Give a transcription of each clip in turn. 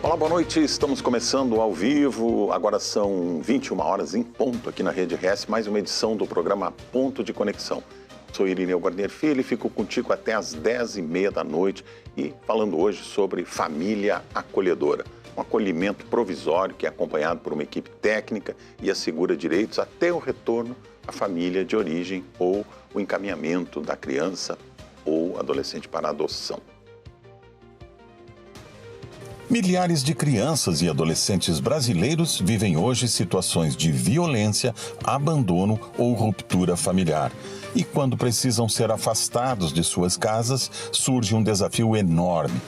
Olá, boa noite. Estamos começando ao vivo. Agora são 21 horas em ponto aqui na Rede RS, mais uma edição do programa Ponto de Conexão. Sou Irineu Guarnier Filho e fico contigo até às 10h30 da noite e falando hoje sobre família acolhedora. Um acolhimento provisório que é acompanhado por uma equipe técnica e assegura direitos até o retorno à família de origem ou o encaminhamento da criança ou adolescente para a adoção. Milhares de crianças e adolescentes brasileiros vivem hoje situações de violência, abandono ou ruptura familiar. E quando precisam ser afastados de suas casas, surge um desafio enorme.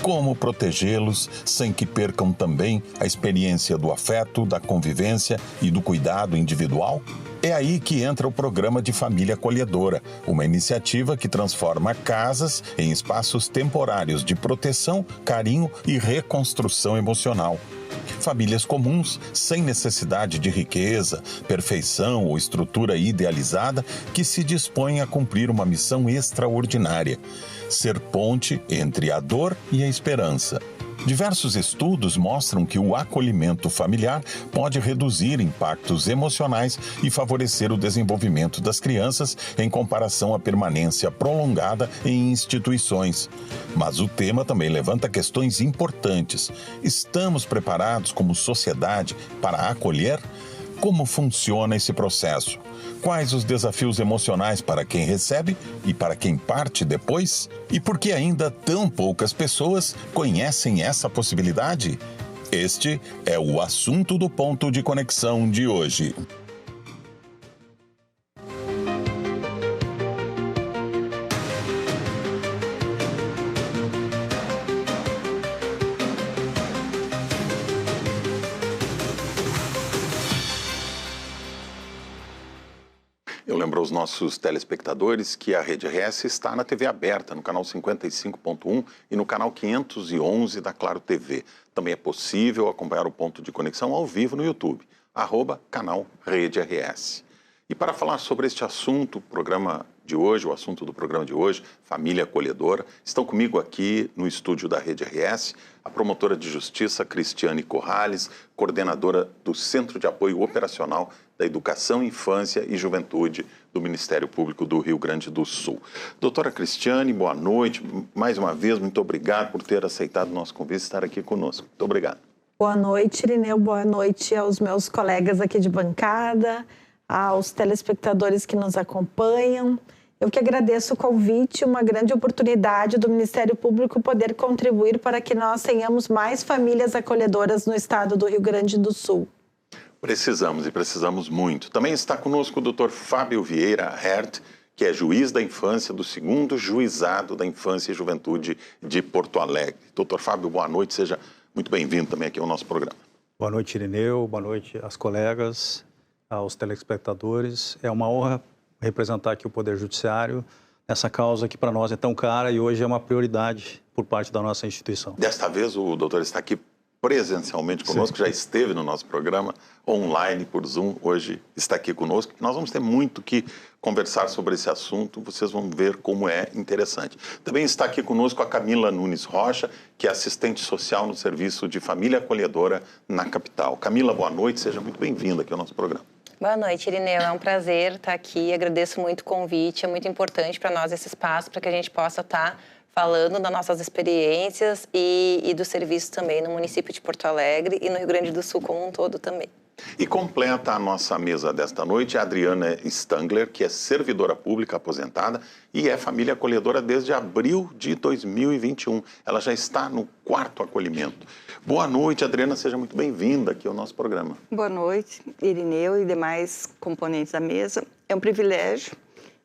Como protegê-los sem que percam também a experiência do afeto, da convivência e do cuidado individual? É aí que entra o Programa de Família Acolhedora, uma iniciativa que transforma casas em espaços temporários de proteção, carinho e reconstrução emocional. Famílias comuns, sem necessidade de riqueza, perfeição ou estrutura idealizada, que se dispõem a cumprir uma missão extraordinária: ser ponte entre a dor e a esperança. Diversos estudos mostram que o acolhimento familiar pode reduzir impactos emocionais e favorecer o desenvolvimento das crianças em comparação à permanência prolongada em instituições. Mas o tema também levanta questões importantes. Estamos preparados como sociedade para acolher? Como funciona esse processo? Quais os desafios emocionais para quem recebe e para quem parte depois? E por que ainda tão poucas pessoas conhecem essa possibilidade? Este é o assunto do Ponto de Conexão de hoje. Eu lembro aos nossos telespectadores que a Rede RS está na TV aberta, no canal 55.1 e no canal 511 da Claro TV. Também é possível acompanhar o Ponto de Conexão ao vivo no YouTube, @canal Rede RS. E para falar sobre este assunto, o assunto do programa de hoje, Família Acolhedora, estão comigo aqui no estúdio da Rede RS, a promotora de justiça Cristiane Corrales, coordenadora do Centro de Apoio Operacional da Educação, Infância e Juventude do Ministério Público do Rio Grande do Sul. Doutora Cristiane, boa noite. Mais uma vez, muito obrigado por ter aceitado o nosso convite e estar aqui conosco. Muito obrigado. Boa noite, Irineu. Boa noite aos meus colegas aqui de bancada, aos telespectadores que nos acompanham. Eu que agradeço o convite, uma grande oportunidade do Ministério Público poder contribuir para que nós tenhamos mais famílias acolhedoras no estado do Rio Grande do Sul. Precisamos e precisamos muito. Também está conosco o Dr. Fábio Vieira Hert, que é juiz da infância do 2º Juizado da Infância e Juventude de Porto Alegre. Dr. Fábio, boa noite, seja muito bem-vindo também aqui ao nosso programa. Boa noite, Irineu, boa noite às colegas, aos telespectadores. É uma honra representar aqui o Poder Judiciário nessa causa que para nós é tão cara e hoje é uma prioridade por parte da nossa instituição. Desta vez o doutor está aqui presencialmente conosco, já esteve no nosso programa, online por Zoom, hoje está aqui conosco. Nós vamos ter muito que conversar sobre esse assunto, vocês vão ver como é interessante. Também está aqui conosco a Camila Nunes Rocha, que é assistente social no Serviço de Família Acolhedora na capital. Camila, boa noite, seja muito bem-vinda aqui ao nosso programa. Boa noite, Irineu. É um prazer estar aqui, agradeço muito o convite, é muito importante para nós esse espaço, para que a gente possa estar falando das nossas experiências e do serviço também no município de Porto Alegre e no Rio Grande do Sul como um todo também. E completa a nossa mesa desta noite a Adriana Stangler, que é servidora pública aposentada e é família acolhedora desde abril de 2021. Ela já está no 4º acolhimento. Boa noite, Adriana, seja muito bem-vinda aqui ao nosso programa. Boa noite, Irineu e demais componentes da mesa. É um privilégio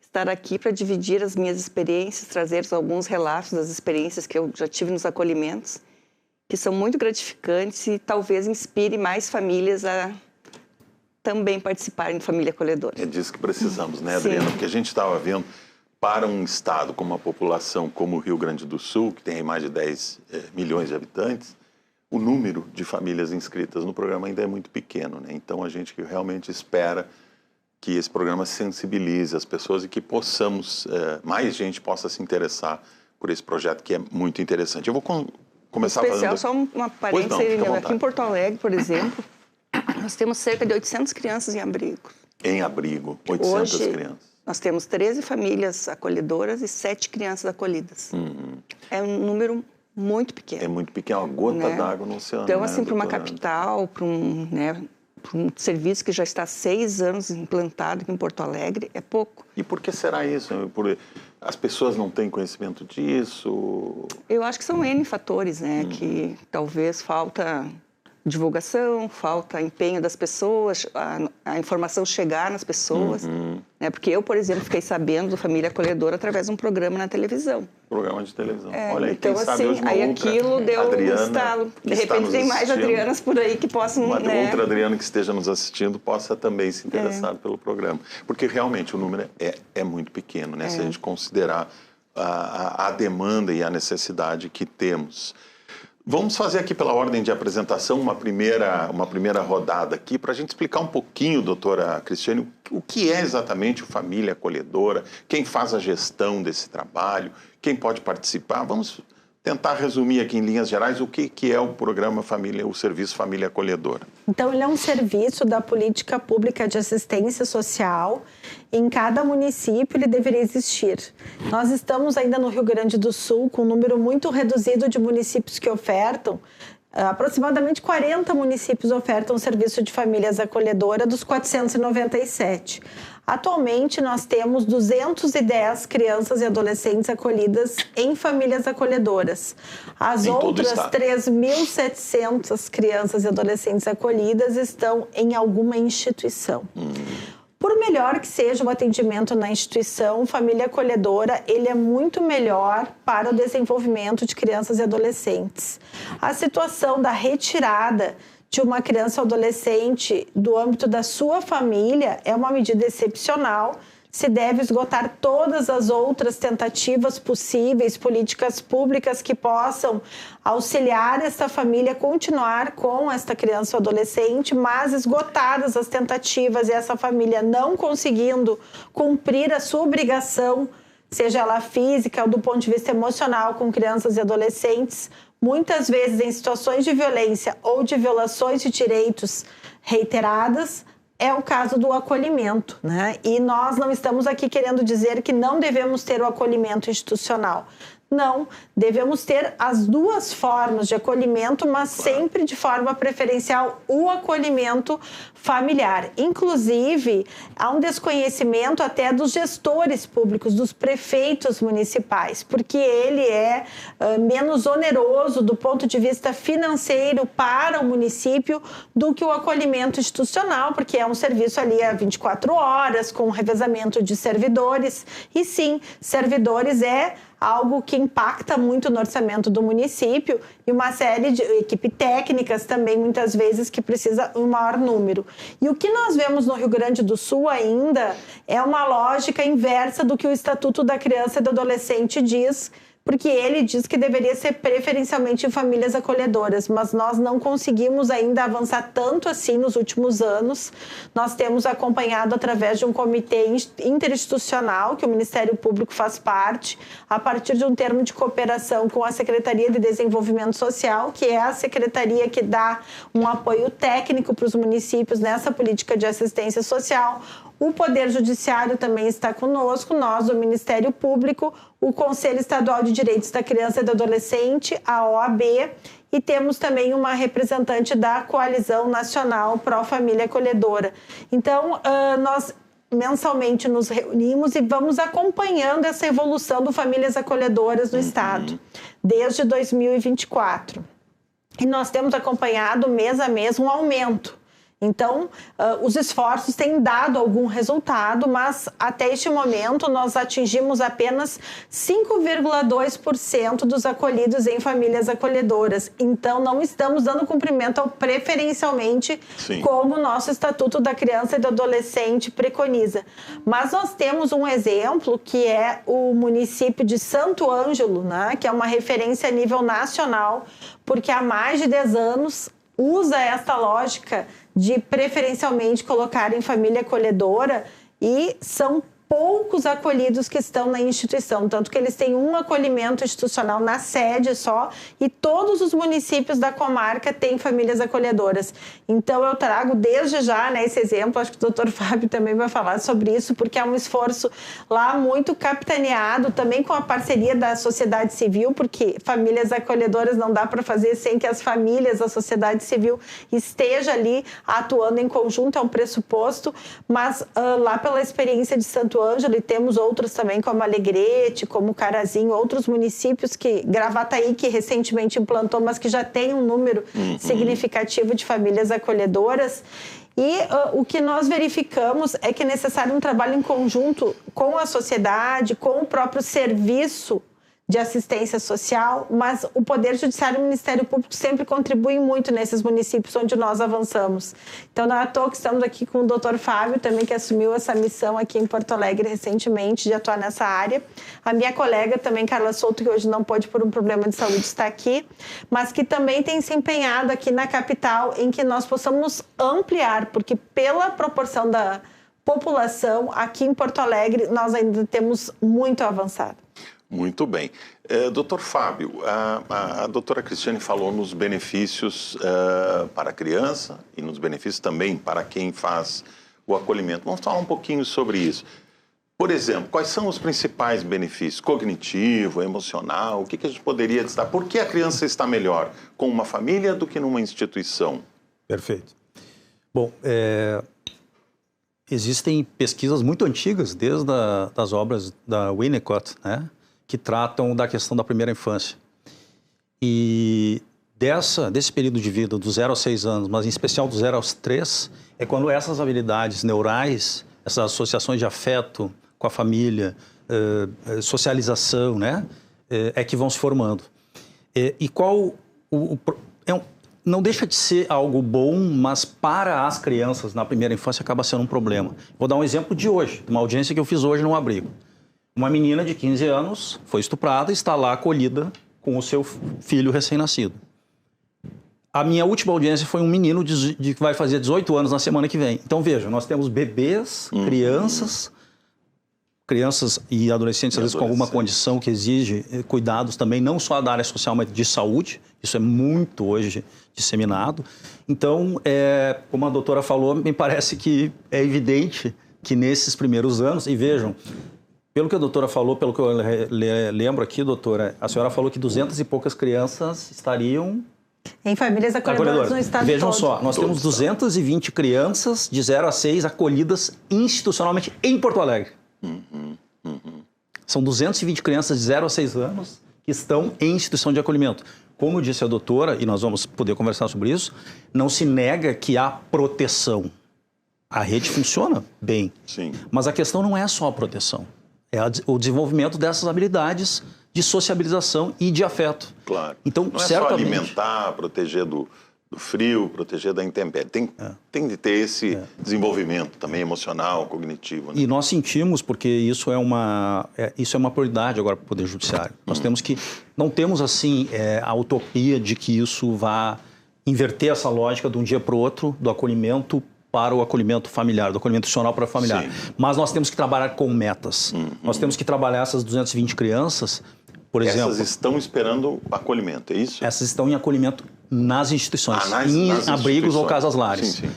estar aqui para dividir as minhas experiências, trazer alguns relatos das experiências que eu já tive nos acolhimentos, que são muito gratificantes e talvez inspire mais famílias a também participarem de família acolhedora. É disso que precisamos, né, Adriana? Sim. Porque a gente estava vendo, para um estado com uma população como o Rio Grande do Sul, que tem mais de 10 milhões de habitantes, o número de famílias inscritas no programa ainda é muito pequeno, né? Então a gente realmente espera que esse programa sensibilize as pessoas e que possamos, mais gente possa se interessar por esse projeto que é muito interessante. Eu vou começar especial, fazendo... só uma parêntese, Pois não, fica à aqui em Porto Alegre, por exemplo, nós temos cerca de 800 crianças em abrigo. Em abrigo, 800 Hoje, crianças. Nós temos 13 famílias acolhedoras e 7 crianças acolhidas. É um número muito pequeno. É muito pequeno, uma gota d'água no oceano. Então, né, assim, para uma doutora? capital, para um serviço que já está há 6 anos implantado aqui em Porto Alegre, é pouco. E por que será isso? As pessoas não têm conhecimento disso? Eu acho que são N fatores, né? Que talvez falta divulgação, falta empenho das pessoas, a informação chegar nas pessoas. Né? Porque eu, por exemplo, fiquei sabendo do Família Acolhedora através de um programa na televisão. Programa de televisão. Olha aí, então, quem sabe assim, hoje uma aí outra aquilo deu Adriana, um estalo. que De está repente nos tem mais assistindo. Adrianas por aí que possam... Uma né? outra Adriana que esteja nos assistindo possa também se interessar pelo programa. Porque realmente o número é muito pequeno, né? Se a gente considerar a demanda e a necessidade que temos. Vamos fazer aqui pela ordem de apresentação uma primeira rodada aqui para a gente explicar um pouquinho, doutora Cristiane, o que é exatamente o Família Acolhedora, quem faz a gestão desse trabalho, quem pode participar. Vamos tentar resumir aqui em linhas gerais o que é o programa Família, o Serviço Família Acolhedora. Então, ele é um serviço da política pública de assistência social. Em cada município ele deveria existir. Nós estamos ainda no Rio Grande do Sul com um número muito reduzido de municípios que ofertam. Aproximadamente 40 municípios ofertam o serviço de famílias acolhedora dos 497. Atualmente, nós temos 210 crianças e adolescentes acolhidas em famílias acolhedoras. As outras 3.700 crianças e adolescentes acolhidas estão em alguma instituição. Por melhor que seja o atendimento na instituição, Família Acolhedora, ele é muito melhor para o desenvolvimento de crianças e adolescentes. A situação da retirada de uma criança ou adolescente do âmbito da sua família é uma medida excepcional. Se deve esgotar todas as outras tentativas possíveis, políticas públicas que possam auxiliar esta família a continuar com esta criança ou adolescente, mas esgotadas as tentativas e essa família não conseguindo cumprir a sua obrigação, seja ela física ou do ponto de vista emocional com crianças e adolescentes, muitas vezes em situações de violência ou de violações de direitos reiteradas, é o caso do acolhimento, né? E nós não estamos aqui querendo dizer que não devemos ter o acolhimento institucional. Não, devemos ter as duas formas de acolhimento, mas sempre de forma preferencial o acolhimento familiar. Inclusive, há um desconhecimento até dos gestores públicos, dos prefeitos municipais, porque ele é menos oneroso do ponto de vista financeiro para o município do que o acolhimento institucional, porque é um serviço ali a 24 horas, com revezamento de servidores. E sim, servidores é algo que impacta muito no orçamento do município e uma série de equipe técnicas também, muitas vezes, que precisa um maior número. E o que nós vemos no Rio Grande do Sul ainda é uma lógica inversa do que o Estatuto da Criança e do Adolescente diz, porque ele diz que deveria ser preferencialmente em famílias acolhedoras, mas nós não conseguimos ainda avançar tanto assim nos últimos anos. Nós temos acompanhado através de um comitê interinstitucional, que o Ministério Público faz parte, a partir de um termo de cooperação com a Secretaria de Desenvolvimento Social, que é a secretaria que dá um apoio técnico para os municípios nessa política de assistência social. O Poder Judiciário também está conosco, nós do Ministério Público, o Conselho Estadual de Direitos da Criança e do Adolescente, a OAB, e temos também uma representante da Coalizão Nacional Pró Família Acolhedora. Então, nós mensalmente nos reunimos e vamos acompanhando essa evolução do Famílias Acolhedoras no Estado, desde 2024. E nós temos acompanhado mês a mês um aumento. Então, os esforços têm dado algum resultado, mas até este momento nós atingimos apenas 5,2% dos acolhidos em famílias acolhedoras. Então, não estamos dando cumprimento ao preferencialmente, como o nosso Estatuto da Criança e do Adolescente preconiza. Mas nós temos um exemplo que é o município de Santo Ângelo, né, que é uma referência a nível nacional, porque há mais de 10 anos usa esta lógica de preferencialmente colocar em família acolhedora e são poucos acolhidos que estão na instituição, tanto que eles têm um acolhimento institucional na sede só e todos os municípios da comarca têm famílias acolhedoras. Então eu trago desde já, né, esse exemplo, acho que o doutor Fábio também vai falar sobre isso, porque é um esforço lá muito capitaneado, também com a parceria da sociedade civil, porque famílias acolhedoras não dá para fazer sem que as famílias da sociedade civil esteja ali atuando em conjunto, é um pressuposto, mas lá pela experiência de Santo Ângelo, e temos outros também, como Alegrete, como Carazinho, outros municípios, que Gravataí, que recentemente implantou, mas que já tem um número significativo de famílias acolhedoras. E o que nós verificamos é que é necessário um trabalho em conjunto com a sociedade, com o próprio serviço de assistência social, mas o Poder Judiciário e o Ministério Público sempre contribuem muito nesses municípios onde nós avançamos. Então, não é à toa que estamos aqui com o doutor Fábio, também que assumiu essa missão aqui em Porto Alegre recentemente, de atuar nessa área. A minha colega também, Carla Souto, que hoje não pôde por um problema de saúde estar aqui, mas que também tem se empenhado aqui na capital em que nós possamos ampliar, porque pela proporção da população, aqui em Porto Alegre, nós ainda temos muito a avançar. Muito bem. Doutor Fábio, a doutora Cristiane falou nos benefícios para a criança e nos benefícios também para quem faz o acolhimento. Vamos falar um pouquinho sobre isso. Por exemplo, quais são os principais benefícios? Cognitivo, emocional, o que a gente poderia destacar? Por que a criança está melhor com uma família do que numa instituição? Perfeito. Bom, existem pesquisas muito antigas, desde das obras da Winnicott, né, que tratam da questão da primeira infância. E desse período de vida, do 0 aos 6 anos, mas em especial do 0 aos 3, é quando essas habilidades neurais, essas associações de afeto com a família, socialização, né, é que vão se formando. E qual não deixa de ser algo bom, mas para as crianças na primeira infância acaba sendo um problema. Vou dar um exemplo de hoje, de uma audiência que eu fiz hoje num abrigo. Uma menina de 15 anos foi estuprada e está lá acolhida com o seu filho recém-nascido. A minha última audiência foi um menino que vai fazer 18 anos na semana que vem. Então, veja, nós temos bebês, crianças e adolescentes, às vezes com alguma condição que exige cuidados também, não só da área social, mas de saúde. Isso é muito hoje disseminado. Então, como a doutora falou, me parece que é evidente que nesses primeiros anos, e vejam, pelo que a doutora falou, pelo que eu lembro aqui, doutora, a senhora falou que 200 e poucas crianças estariam em famílias acolhedoras no estado todo. Vejam só, nós temos 220 crianças de 0 a 6 acolhidas institucionalmente em Porto Alegre. São 220 crianças de 0 a 6 anos que estão em instituição de acolhimento. Como disse a doutora, e nós vamos poder conversar sobre isso, não se nega que há proteção. A rede funciona bem. Sim. Mas a questão não é só a proteção. É o desenvolvimento dessas habilidades de sociabilização e de afeto. Claro. Então, não é certamente, só alimentar, proteger do frio, proteger da intempérie. Tem de ter esse desenvolvimento também emocional, cognitivo. Né? E nós sentimos, porque isso é uma prioridade agora para o Poder Judiciário. Nós não temos assim a utopia de que isso vá inverter essa lógica de um dia para o outro, do acolhimento para o acolhimento familiar, do acolhimento institucional para o familiar. Sim. Mas nós temos que trabalhar com metas. Nós temos que trabalhar essas 220 crianças, por exemplo... Essas estão esperando acolhimento, é isso? Essas estão em acolhimento nas instituições, nas abrigos ou casas lares. Sim.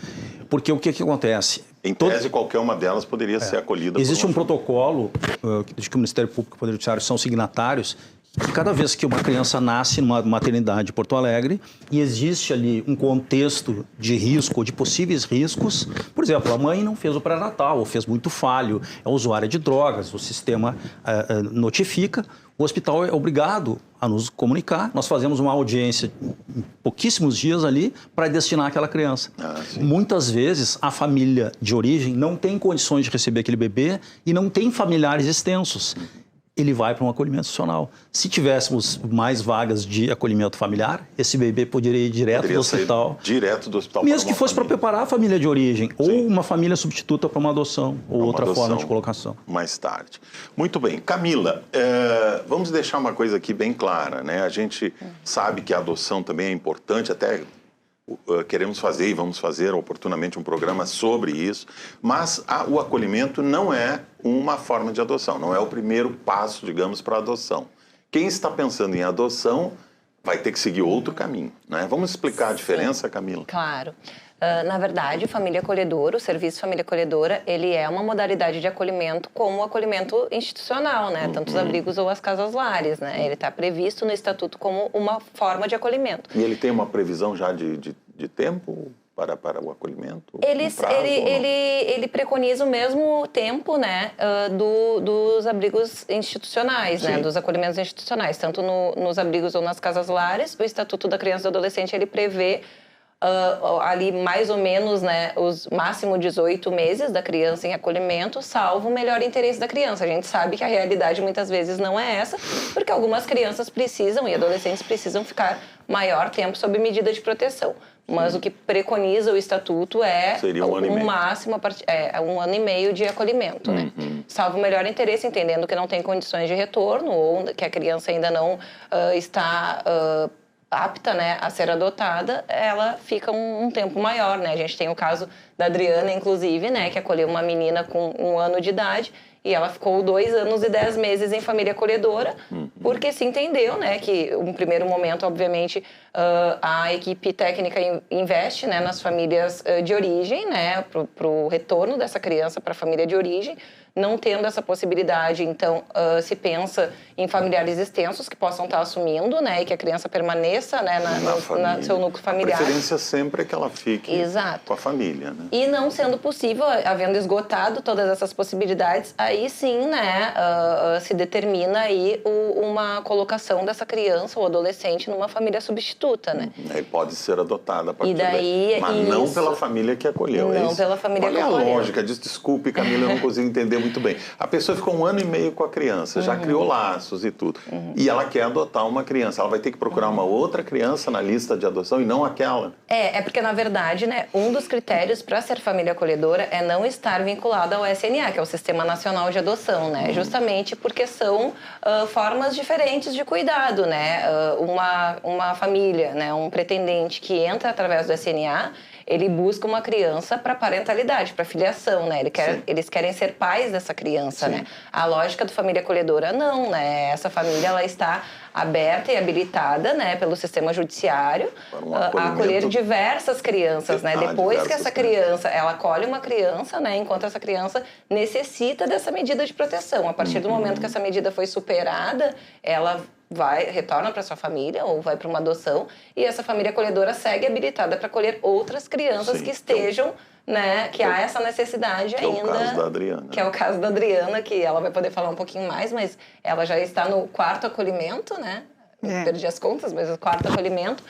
Porque o que acontece? Em tese, qualquer uma delas poderia ser acolhida. Existe um protocolo de que o Ministério Público e o Poder Judiciário são signatários, que cada vez que uma criança nasce numa maternidade de Porto Alegre e existe ali um contexto de risco, de possíveis riscos, por exemplo, a mãe não fez o pré-natal, ou fez muito falho, é usuária de drogas, o sistema notifica, o hospital é obrigado a nos comunicar, nós fazemos uma audiência em pouquíssimos dias ali para destinar aquela criança. Muitas vezes a família de origem não tem condições de receber aquele bebê e não tem familiares extensos. Ele vai para um acolhimento institucional. Se tivéssemos mais vagas de acolhimento familiar, esse bebê poderia ir direto do hospital. Direto do hospital. Mesmo que fosse para preparar a família de origem, ou uma família substituta para uma adoção, ou outra forma de colocação. Mais tarde. Muito bem. Camila, vamos deixar uma coisa aqui bem clara, né? A gente sabe que a adoção também é importante, até queremos fazer e vamos fazer oportunamente um programa sobre isso, mas o acolhimento não é uma forma de adoção, não é o primeiro passo, digamos, para a adoção. Quem está pensando em adoção vai ter que seguir outro caminho, né? Vamos explicar a diferença, Camila? Claro. Na verdade, Família Acolhedora, o Serviço Família Acolhedora, ele é uma modalidade de acolhimento como o acolhimento institucional, né? Tanto os abrigos ou as casas-lares, né? Ele está previsto no Estatuto como uma forma de acolhimento. E ele tem uma previsão já de tempo para o acolhimento? Ele preconiza o mesmo tempo, né, dos abrigos institucionais, né, dos acolhimentos institucionais. Tanto nos abrigos ou nas casas-lares, o Estatuto da Criança e do Adolescente, ele prevê ali mais ou menos, né, os máximo 18 meses da criança em acolhimento, salvo o melhor interesse da criança. A gente sabe que a realidade muitas vezes não é essa, porque algumas crianças precisam e adolescentes precisam ficar maior tempo sob medida de proteção. Mas o que preconiza o Estatuto é máximo, 1 ano e meio de acolhimento, né? Salvo o melhor interesse, entendendo que não tem condições de retorno ou que a criança ainda não está apta, né, a ser adotada, ela fica um tempo maior, né? A gente tem o caso da Adriana, inclusive, né, que acolheu uma menina com 1 ano de idade e ela ficou 2 anos e 10 meses em família acolhedora, porque se entendeu, né, que no primeiro momento, obviamente, a equipe técnica investe, né, nas famílias de origem, né, para o retorno dessa criança para a família de origem. Não tendo essa possibilidade, então, se pensa em familiares extensos que possam estar assumindo, né, e que a criança permaneça, né, no seu núcleo familiar. A preferência sempre é que ela fique com a família, né? E não sendo possível, havendo esgotado todas essas possibilidades, aí sim, né, se determina aí uma colocação dessa criança ou adolescente numa família substituta, né? Ele pode ser adotada a partir daí, mas não pela família que acolheu. Não pela família que acolheu. Olha a lógica disso. Desculpe, Camila, eu não consigo entender muito bem. A pessoa ficou 1 ano e meio com a criança, já criou laços e tudo. E ela quer adotar uma criança. Ela vai ter que procurar uma outra criança na lista de adoção e não aquela. É porque, na verdade, né, um dos critérios para ser família acolhedora é não estar vinculada ao SNA, que é o Sistema Nacional de Adoção, né? Justamente porque são formas diferentes de cuidado, né? Uma família, né, um pretendente que entra através do SNA, ele busca uma criança para parentalidade, para filiação, né? Eles querem ser pais dessa criança, né? A lógica do família acolhedora, não, né? Essa família, ela está aberta e habilitada, né, pelo sistema judiciário a acolher diversas crianças, né? Depois que essa criança, ela acolhe uma criança, né, enquanto essa criança necessita dessa medida de proteção. A partir do momento que essa medida foi superada, ela retorna para sua família ou vai para uma adoção e essa família acolhedora segue habilitada para acolher outras crianças que estejam, né, que há essa necessidade ainda. É o caso da Adriana. Que é o caso da Adriana, que ela vai poder falar um pouquinho mais, mas ela já está no 4º acolhimento, né? Perdi as contas, mas o 4º acolhimento.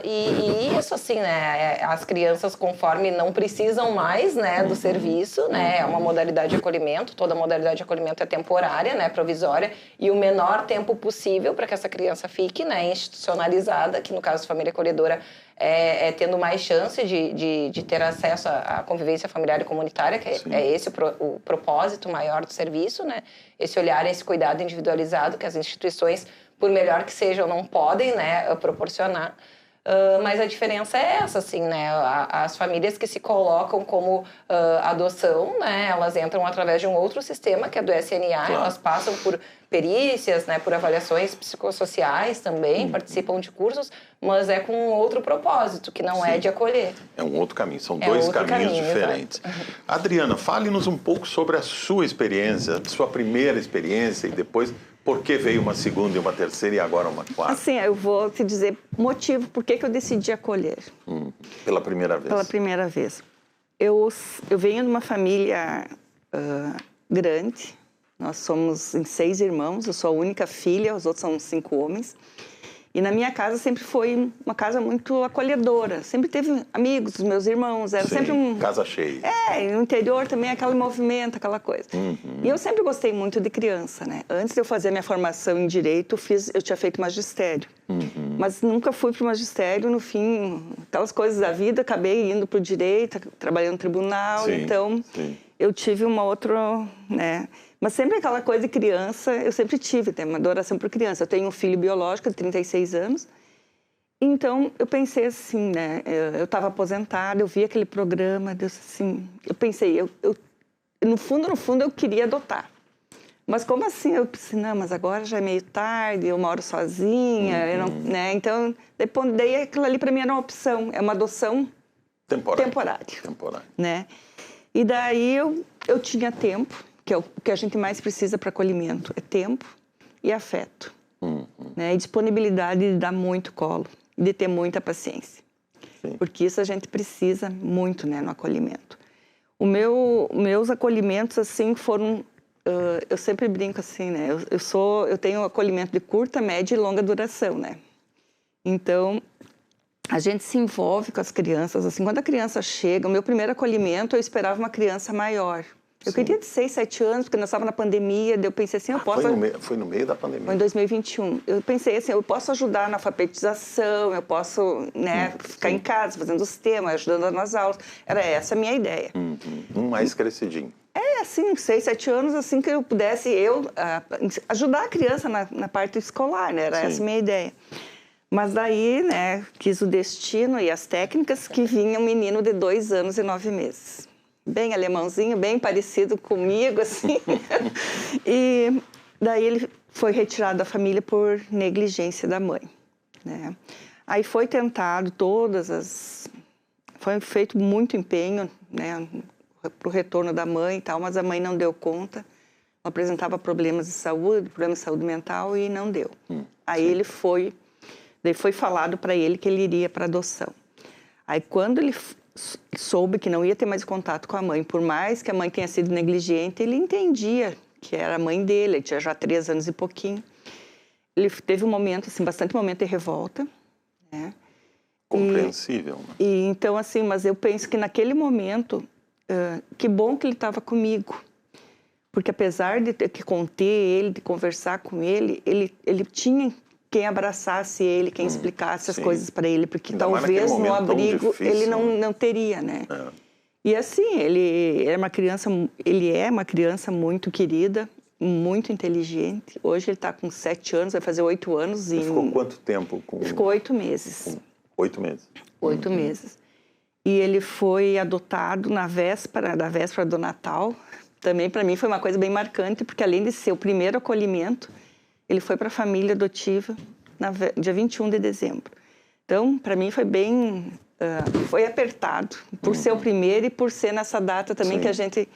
E isso, assim, né, as crianças, conforme não precisam mais, né, do serviço, né, é uma modalidade de acolhimento, toda modalidade de acolhimento é temporária, né, provisória, e o menor tempo possível para que essa criança fique, né, institucionalizada, que no caso da família acolhedora é tendo mais chance de ter acesso à convivência familiar e comunitária, que é esse o propósito maior do serviço, né, esse olhar, esse cuidado individualizado que as instituições, por melhor que sejam, não podem, né, proporcionar. Mas a diferença é essa, assim, né? As famílias que se colocam como adoção, né, elas entram através de um outro sistema, que é do SNA, elas passam por perícias, né, por avaliações psicossociais também, participam de cursos, mas é com um outro propósito, que não é de acolher. É um outro caminho, são dois caminhos diferentes. Adriana, fale-nos um pouco sobre a sua experiência, sua primeira experiência e depois por que veio uma segunda e uma terceira e agora uma quarta. Assim, eu vou te dizer o motivo por que eu decidi acolher. Pela primeira vez? Pela primeira vez. Eu venho de uma família grande. Nós somos em 6 irmãos, eu sou a única filha, os outros são 5 homens. E na minha casa sempre foi uma casa muito acolhedora. Sempre teve amigos, os meus irmãos, era sempre casa cheia. No interior também aquele movimento, aquela coisa. E eu sempre gostei muito de criança, né? Antes de eu fazer a minha formação em Direito, eu tinha feito magistério. Mas nunca fui para o magistério, no fim, aquelas coisas da vida, acabei indo para o Direito, trabalhando no tribunal, então eu tive uma outra, né? Mas sempre aquela coisa de criança, eu sempre tive, tem uma adoração por criança. Eu tenho um filho biológico de 36 anos Então, eu pensei assim, né? Eu estava aposentada, eu vi aquele programa, eu pensei, no fundo, eu queria adotar. Mas como assim? Eu pensei, não, mas agora já é meio tarde, eu moro sozinha, eu não, né? Então, daí aquilo ali para mim era uma opção, é uma adoção temporária. Né? E daí eu tinha tempo, que é o que a gente mais precisa para acolhimento, é tempo e afeto. Né? E disponibilidade de dar muito colo, de ter muita paciência. Sim. Porque isso a gente precisa muito, né, no acolhimento. Meus acolhimentos, assim, foram... eu sempre brinco assim, né? Eu tenho acolhimento de curta, média e longa duração, né? Então, a gente se envolve com as crianças, assim, quando a criança chega, o meu primeiro acolhimento, eu esperava uma criança maior. Eu queria de 6, 7 anos, porque nós estávamos na pandemia, daí eu pensei assim, eu posso... Foi no meio da pandemia? Foi em 2021. Eu pensei assim, eu posso ajudar na alfabetização, eu posso, né, ficar em casa, fazendo os temas, ajudando nas aulas. Era essa a minha ideia. Mais crescidinho. Assim, 6, 7 anos, assim, que eu pudesse ajudar a criança na parte escolar, né? Era essa a minha ideia. Mas daí, né, quis o destino e as técnicas que vinha um menino de 2 anos e 9 meses. Bem alemãozinho, bem parecido comigo, assim. E daí ele foi retirado da família por negligência da mãe, né? Aí foi tentado foi feito muito empenho, né, para o retorno da mãe e tal, mas a mãe não deu conta. Ela apresentava problemas de saúde mental e não deu. Aí daí foi falado para ele que ele iria para adoção. Aí quando ele soube que não ia ter mais contato com a mãe, por mais que a mãe tenha sido negligente, ele entendia que era a mãe dele, ele tinha já 3 anos e pouquinho. Ele teve um momento, assim, bastante momento de revolta, né? Compreensível, né? E então, assim, mas eu penso que naquele momento, que bom que ele estava comigo. Porque apesar de ter que conter ele, de conversar com ele, ele tinha quem abraçasse ele, quem explicasse as coisas para ele, porque ainda talvez no abrigo difícil, ele não teria, né? E assim, ele é uma criança muito querida, muito inteligente. Hoje ele está com 7 anos, vai fazer 8 anos. Ele ficou quanto tempo? Ficou 8 meses. 8 meses? 8 meses. E ele foi adotado na véspera do Natal. Também para mim foi uma coisa bem marcante, porque além de ser o primeiro acolhimento, ele foi para a família adotiva dia 21 de dezembro. Então, para mim foi bem... foi apertado, por ser o primeiro e por ser nessa data também que a gente...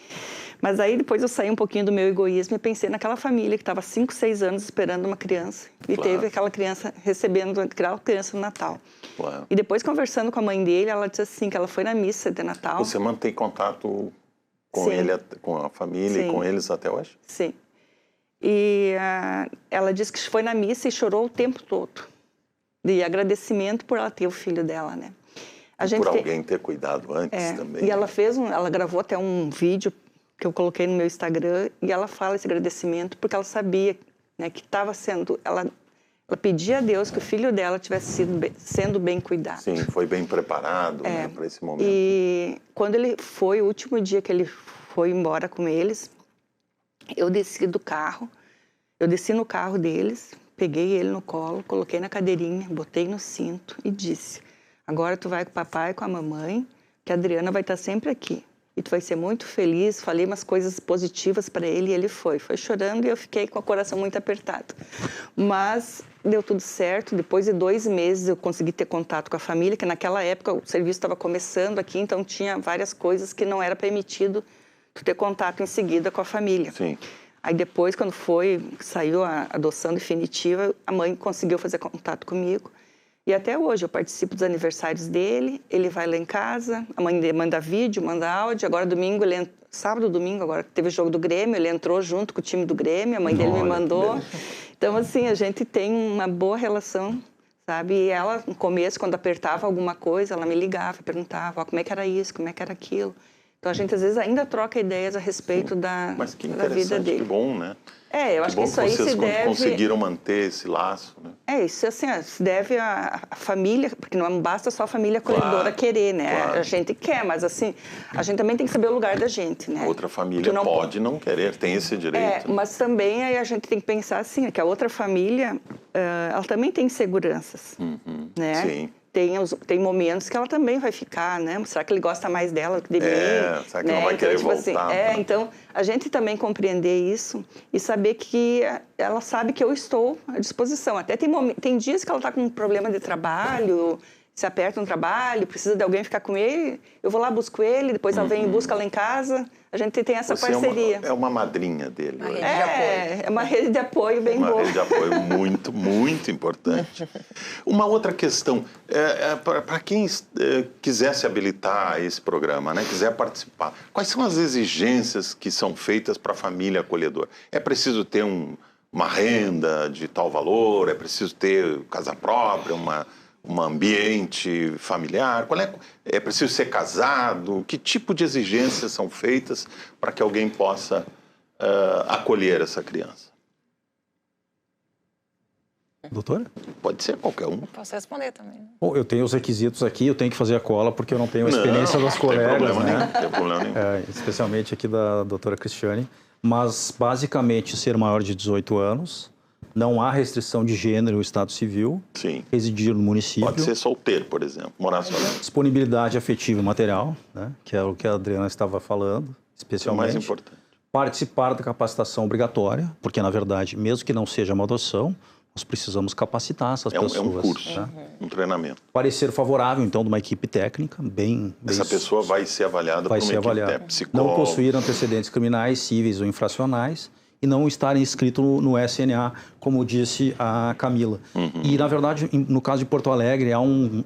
Mas aí depois eu saí um pouquinho do meu egoísmo e pensei naquela família que estava 5, 6 anos esperando uma criança. E teve aquela criança recebendo aquela criança no Natal. Claro. E depois conversando com a mãe dele, ela disse assim, que ela foi na missa de Natal. Você mantém contato com ele, com a família e com eles até hoje? Sim. E ela disse que foi na missa e chorou o tempo todo. De agradecimento por ela ter o filho dela, né? Por alguém ter cuidado antes também. E ela ela gravou até um vídeo que eu coloquei no meu Instagram e ela fala esse agradecimento porque ela sabia, né, que estava sendo... Ela pedia a Deus que o filho dela tivesse sendo bem cuidado. Sim, foi bem preparado, né, para esse momento. E quando ele foi, o último dia que ele foi embora com eles, eu desci do carro, eu desci no carro deles, peguei ele no colo, coloquei na cadeirinha, botei no cinto e disse: agora tu vai com o papai e com a mamãe, que a Adriana vai estar sempre aqui. E tu vai ser muito feliz. Falei umas coisas positivas para ele e ele foi chorando e eu fiquei com o coração muito apertado. Mas deu tudo certo. Depois de 2 meses eu consegui ter contato com a família, que naquela época o serviço estava começando aqui, então tinha várias coisas que não era permitido tu ter contato em seguida com a família. Sim. Aí depois, quando saiu a adoção definitiva, a mãe conseguiu fazer contato comigo. E até hoje eu participo dos aniversários dele, ele vai lá em casa, a mãe dele manda vídeo, manda áudio. Agora domingo, sábado, domingo, agora teve o jogo do Grêmio, ele entrou junto com o time do Grêmio, a mãe dele me mandou. Então, assim, a gente tem uma boa relação, sabe? E ela, no começo, quando apertava alguma coisa, ela me ligava, perguntava como é que era isso, como é que era aquilo. Então, a gente, às vezes, ainda troca ideias a respeito da vida dele. Que bom, né? Eu acho que isso aí se deve... vocês conseguiram manter esse laço, né? Isso assim, se deve à família, porque não basta só a família acolhedora querer, né? Claro. A gente quer, mas assim, a gente também tem que saber o lugar da gente, né? A outra família pode não querer, tem esse direito. Mas também aí a gente tem que pensar assim, que a outra família ela também tem inseguranças, né? Sim. Tem momentos que ela também vai ficar, né? Será que ele gosta mais dela que de mim? Será que não vai querer voltar? Né? Então, a gente também compreender isso e saber que ela sabe que eu estou à disposição. Até tem dias que ela está com um problema de trabalho, se aperta no trabalho, precisa de alguém ficar com ele, eu vou lá, busco ele, depois ela vem e busca lá em casa. A gente tem essa parceria. É uma madrinha dele. Uma rede de apoio. É uma rede de apoio bem boa. Uma rede de apoio muito, muito importante. Uma outra questão, para quem quiser se habilitar a esse programa, né, quiser participar, quais são as exigências que são feitas para a família acolhedora? É preciso ter uma renda de tal valor? É preciso ter casa própria, um ambiente familiar? É preciso ser casado? Que tipo de exigências são feitas para que alguém possa acolher essa criança? Doutora? Pode ser qualquer um. Posso responder também. Bom, eu tenho os requisitos aqui, eu tenho que fazer a cola porque eu não tenho a experiência das colegas, Não né? tem problema nenhum. Especialmente aqui da doutora Cristiane. Mas, basicamente, ser maior de 18 anos, não há restrição de gênero ou estado civil, Sim. residir no município. Pode ser solteiro, por exemplo, morar sozinho. Disponibilidade afetiva e material, né? Que é o que a Adriana estava falando, Isso é especialmente. mais importante. Participar da capacitação obrigatória, porque, na verdade, mesmo que não seja uma adoção, nós precisamos capacitar essas pessoas. É um curso, né? um treinamento. Parecer favorável, então, de uma equipe técnica, bem Essa pessoa vai ser avaliada por uma equipe psicóloga. Não possuir antecedentes criminais, cíveis ou infracionais e não estar inscrito no SNA, como disse a Camila. E, na verdade, no caso de Porto Alegre, há um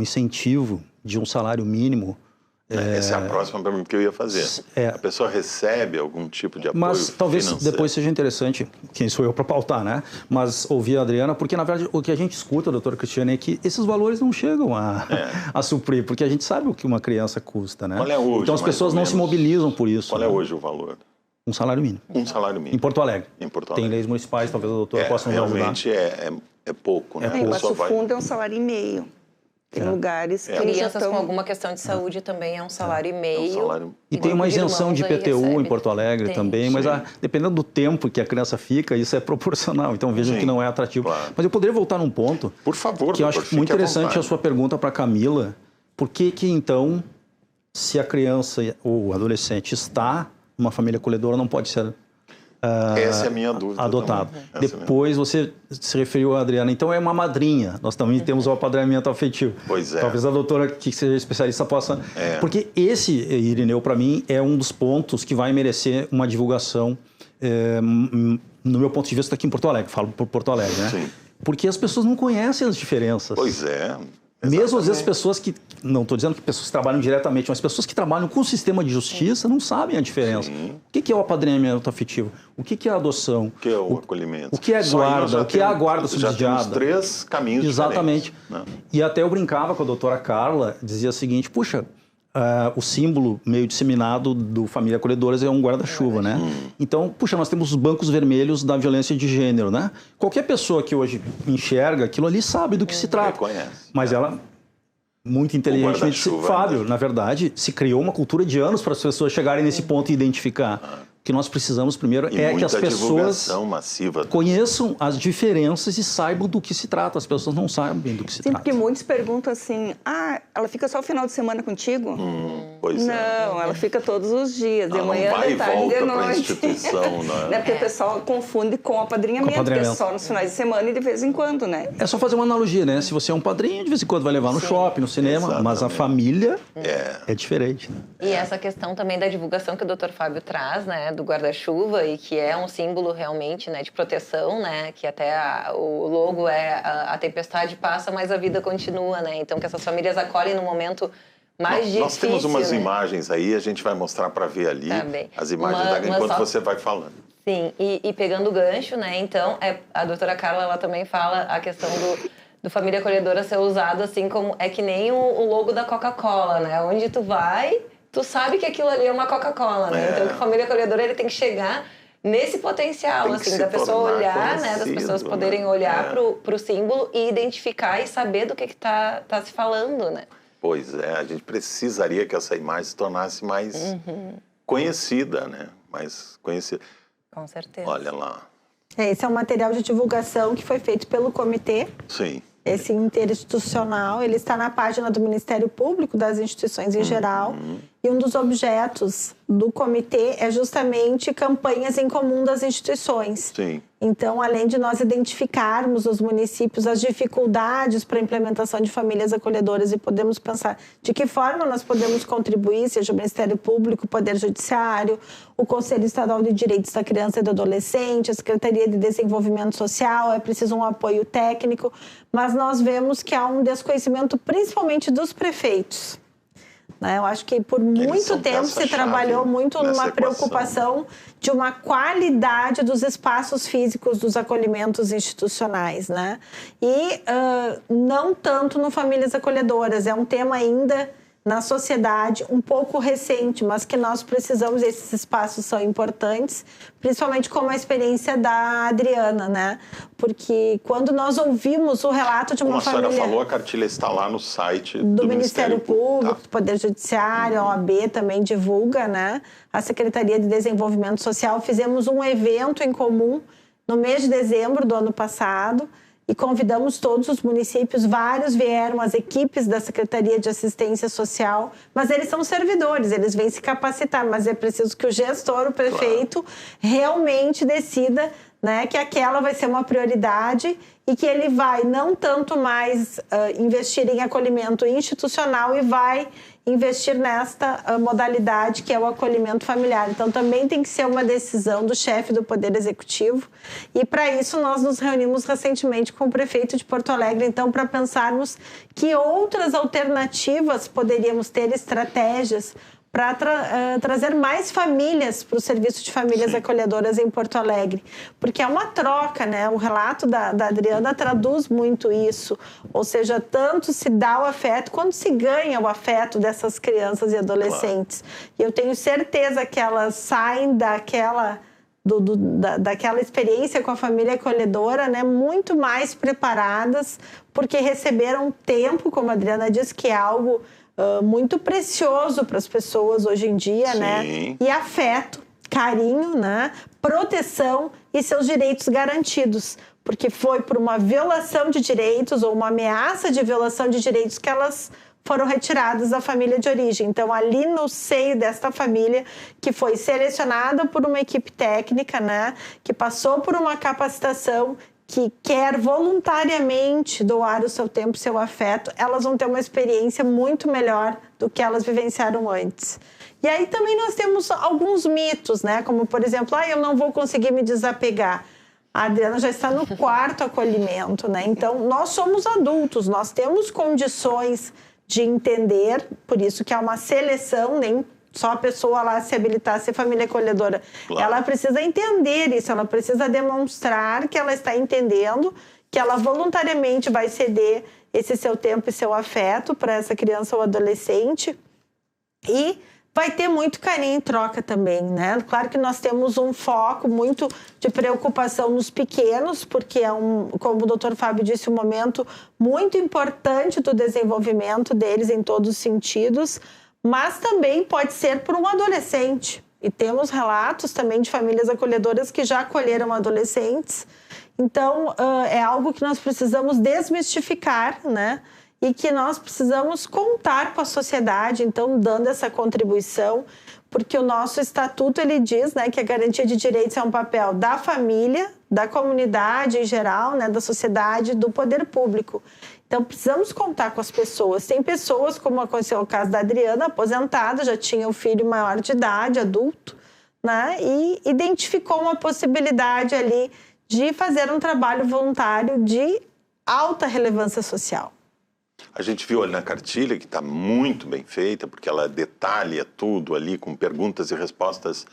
incentivo de um salário mínimo. Essa é a próxima pergunta que eu ia fazer. A pessoa recebe algum tipo de apoio Mas talvez financeiro? depois seja interessante, quem sou eu para pautar, né? Mas ouvir a Adriana, porque na verdade o que a gente escuta, doutora Cristiane, é que esses valores não chegam a suprir, porque a gente sabe o que uma criança custa, né? Qual é hoje, então as pessoas não se mobilizam por isso. Qual é hoje o valor? Um salário mínimo. Um salário mínimo. Em Porto Alegre. Em Porto Tem Alegre. leis municipais, talvez a doutora possa nos ajudar. Realmente é pouco, né? Em Passo Fundo é 1,5 kg. Tem lugares que Crianças com alguma questão de saúde também é 1,5 kg. E tem uma isenção de IPTU em Porto Alegre também, mas dependendo do tempo que a criança fica, isso é proporcional. Então vejam que não é atrativo. Claro. Mas eu poderia voltar num ponto, por favor, que eu acho muito interessante a sua pergunta para a Camila. Por que então, se a criança ou o adolescente está numa família acolhedora, não pode ser essa é a minha dúvida. Adotado. Depois você se referiu a Adriana. Então é uma madrinha. Nós também temos o apadrinhamento afetivo. Pois é. Talvez a doutora, que seja especialista, possa... Porque esse, Irineu, para mim, é um dos pontos que vai merecer uma divulgação, no meu ponto de vista, aqui em Porto Alegre. Falo por Porto Alegre, né? Sim. Porque as pessoas não conhecem as diferenças. Pois é. Mesmo às vezes pessoas que, não estou dizendo que pessoas que trabalham diretamente, mas pessoas que trabalham com o sistema de justiça não sabem a diferença. Sim. O que é o apadrinhamento afetivo? O que é a adoção? O que é o acolhimento? O que é guarda? O que é a guarda subsidiada? Já temos 3 caminhos Exatamente. diferentes. Né? E até eu brincava com a doutora Carla, dizia o seguinte, puxa, o símbolo meio disseminado do Família Acolhedoras é um guarda-chuva, né? Então, puxa, nós temos os bancos vermelhos da violência de gênero, né? Qualquer pessoa que hoje enxerga aquilo ali sabe do que se trata. Reconhece. Mas ela... muito inteligentemente disse, Fábio, na verdade, se criou uma cultura de anos para as pessoas chegarem nesse ponto e identificar. O que nós precisamos primeiro é que as pessoas massiva. conheçam as diferenças e saibam do que se trata. As pessoas não sabem do que se trata. Porque muitos perguntam assim, ela fica só o final de semana contigo? Pois não, ela fica todos os dias, de manhã, de tarde, de noite. Instituição, né? Porque o pessoal confunde com apadrinhamento, que é só nos finais de semana e de vez em quando, né? É só fazer uma analogia, né? Se você é um padrinho, de vez em quando vai levar no shopping, no cinema, mas a família é diferente. Né? E essa questão também da divulgação que o Dr. Fábio traz, né? Do guarda-chuva e que é um símbolo realmente, né, de proteção, né, que até o logo é a tempestade passa, mas a vida continua, né, então que essas famílias acolhem no momento mais difícil. Nós temos umas imagens aí, a gente vai mostrar para ver ali as imagens enquanto você vai falando. Sim, e pegando o gancho, né, então a doutora Carla, ela também fala a questão do Família Acolhedora ser usado assim como, é que nem o logo da Coca-Cola, né, onde tu vai... Tu sabe que aquilo ali é uma Coca-Cola, né? Então, que a Família Acolhedora, ele tem que chegar nesse potencial, assim, da pessoa olhar, né? Das pessoas poderem olhar pro símbolo e identificar e saber do que tá se falando, né? Pois é, a gente precisaria que essa imagem se tornasse mais conhecida, né? Mais conhecida. Com certeza. Olha lá. Esse é um material de divulgação que foi feito pelo comitê. Sim. Esse interinstitucional, ele está na página do Ministério Público, das instituições em geral, e um dos objetos do comitê é justamente campanhas em comum das instituições. Sim. Então, além de nós identificarmos os municípios as dificuldades para a implementação de famílias acolhedoras e podemos pensar de que forma nós podemos contribuir, seja o Ministério Público, o Poder Judiciário, o Conselho Estadual de Direitos da Criança e do Adolescente, a Secretaria de Desenvolvimento Social, é preciso um apoio técnico, mas nós vemos que há um desconhecimento principalmente dos prefeitos. Eu acho que por muito tempo se trabalhou muito numa preocupação de uma qualidade dos espaços físicos dos acolhimentos institucionais, né? E não tanto no Famílias Acolhedoras, é um tema ainda na sociedade um pouco recente, mas que nós precisamos, esses espaços são importantes, principalmente como a experiência da Adriana, né? Porque quando nós ouvimos o relato de uma família... Como a senhora falou, a cartilha está lá no site do Ministério Público, do Poder Judiciário, a OAB também divulga, né? A Secretaria de Desenvolvimento Social, fizemos um evento em comum no mês de dezembro do ano passado, e convidamos todos os municípios, vários vieram, as equipes da Secretaria de Assistência Social, mas eles são servidores, eles vêm se capacitar, mas é preciso que o gestor, o prefeito, realmente decida, né, que aquela vai ser uma prioridade e que ele vai não tanto mais investir em acolhimento institucional e vai investir nesta modalidade que é o acolhimento familiar. Então, também tem que ser uma decisão do chefe do Poder Executivo. E, para isso, nós nos reunimos recentemente com o prefeito de Porto Alegre, então, para pensarmos que outras alternativas poderíamos ter, estratégias para trazer mais famílias para o Serviço de Famílias Acolhedoras em Porto Alegre. Porque é uma troca, né? O relato da Adriana traduz muito isso. Ou seja, tanto se dá o afeto quanto se ganha o afeto dessas crianças e adolescentes. Claro. E eu tenho certeza que elas saem daquela experiência com a família acolhedora, né, muito mais preparadas, porque receberam tempo, como a Adriana disse, que é algo muito precioso para as pessoas hoje em dia, né? E afeto, carinho, né? Proteção e seus direitos garantidos, porque foi por uma violação de direitos ou uma ameaça de violação de direitos que elas foram retiradas da família de origem. Então, ali no seio desta família, que foi selecionada por uma equipe técnica, né? Que passou por uma capacitação, que quer voluntariamente doar o seu tempo, o seu afeto, elas vão ter uma experiência muito melhor do que elas vivenciaram antes. E aí também nós temos alguns mitos, né? Como, por exemplo, eu não vou conseguir me desapegar. A Adriana já está no 4º acolhimento, né? Então, nós somos adultos, nós temos condições de entender, por isso que há uma seleção, nem só a pessoa lá se habilitar a ser família acolhedora. Claro. Ela precisa entender isso, ela precisa demonstrar que ela está entendendo, que ela voluntariamente vai ceder esse seu tempo e seu afeto para essa criança ou adolescente e vai ter muito carinho em troca também, né? Claro que nós temos um foco muito de preocupação nos pequenos, porque é como o Dr. Fábio disse, um momento muito importante do desenvolvimento deles em todos os sentidos, mas também pode ser por um adolescente. E temos relatos também de famílias acolhedoras que já acolheram adolescentes. Então, é algo que nós precisamos desmistificar, né? E que nós precisamos contar com a sociedade, então, dando essa contribuição, porque o nosso estatuto, ele diz, né, que a garantia de direitos é um papel da família, da comunidade em geral, né, da sociedade, do poder público. Então, precisamos contar com as pessoas. Tem pessoas, como aconteceu o caso da Adriana, aposentada, já tinha um filho maior de idade, adulto, né? E identificou uma possibilidade ali de fazer um trabalho voluntário de alta relevância social. A gente viu ali na cartilha que está muito bem feita, porque ela detalha tudo ali com perguntas e respostas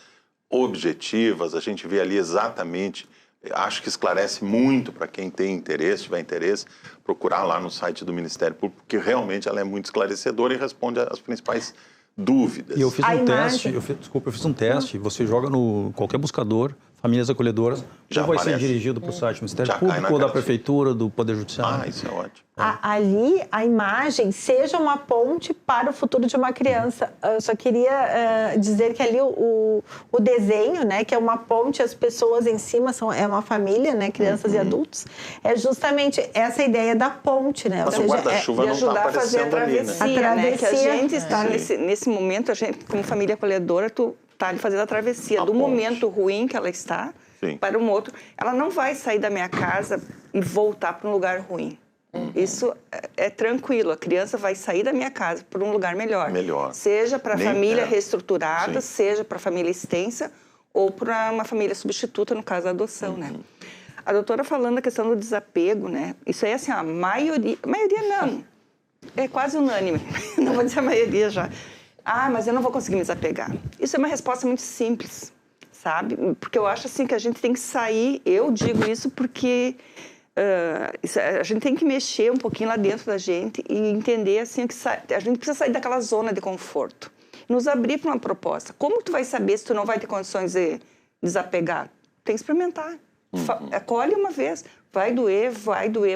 objetivas. A gente vê ali exatamente... Acho que esclarece muito para quem tem interesse, tiver interesse, procurar lá no site do Ministério Público, porque realmente ela é muito esclarecedora e responde às principais dúvidas. E eu fiz um teste, eu fiz um teste, você joga no qualquer buscador, famílias acolhedoras, Já ou vai ser aparece. dirigido para o site do Ministério Já cai na Público ou da cartilha. Prefeitura, do Poder Judiciário? Isso é ótimo. Ali, a imagem seja uma ponte para o futuro de uma criança. Eu só queria dizer que ali o desenho, né, que é uma ponte, as pessoas em cima é uma família, né, crianças e adultos, é justamente essa ideia da ponte, né? Mas Ou o seja, guarda-chuva de não está ajudar a fazer a aparecendo ali, né? travessia, né? Que a travessia. gente está nesse momento, a gente, como família acolhedora, tu tá ali fazendo a travessia A do ponte. momento ruim que ela está Sim. para um outro. Ela não vai sair da minha casa e voltar para um lugar ruim. Isso é tranquilo. A criança vai sair da minha casa para um lugar melhor. Melhor. Seja para a Nem- família é. reestruturada, Sim. seja para a família extensa ou para uma família substituta, no caso da adoção, né? A doutora falando a questão do desapego, né? Isso aí, assim, a maioria não, é quase unânime, não vou dizer a maioria já. Mas eu não vou conseguir me desapegar. Isso é uma resposta muito simples, sabe? Porque eu acho, assim, que a gente tem que sair, eu digo isso porque a gente tem que mexer um pouquinho lá dentro da gente e entender, assim, que a gente precisa sair daquela zona de conforto. Nos abrir para uma proposta. Como tu vai saber se tu não vai ter condições de desapegar? Tem que experimentar. Acolhe uma vez. Vai doer,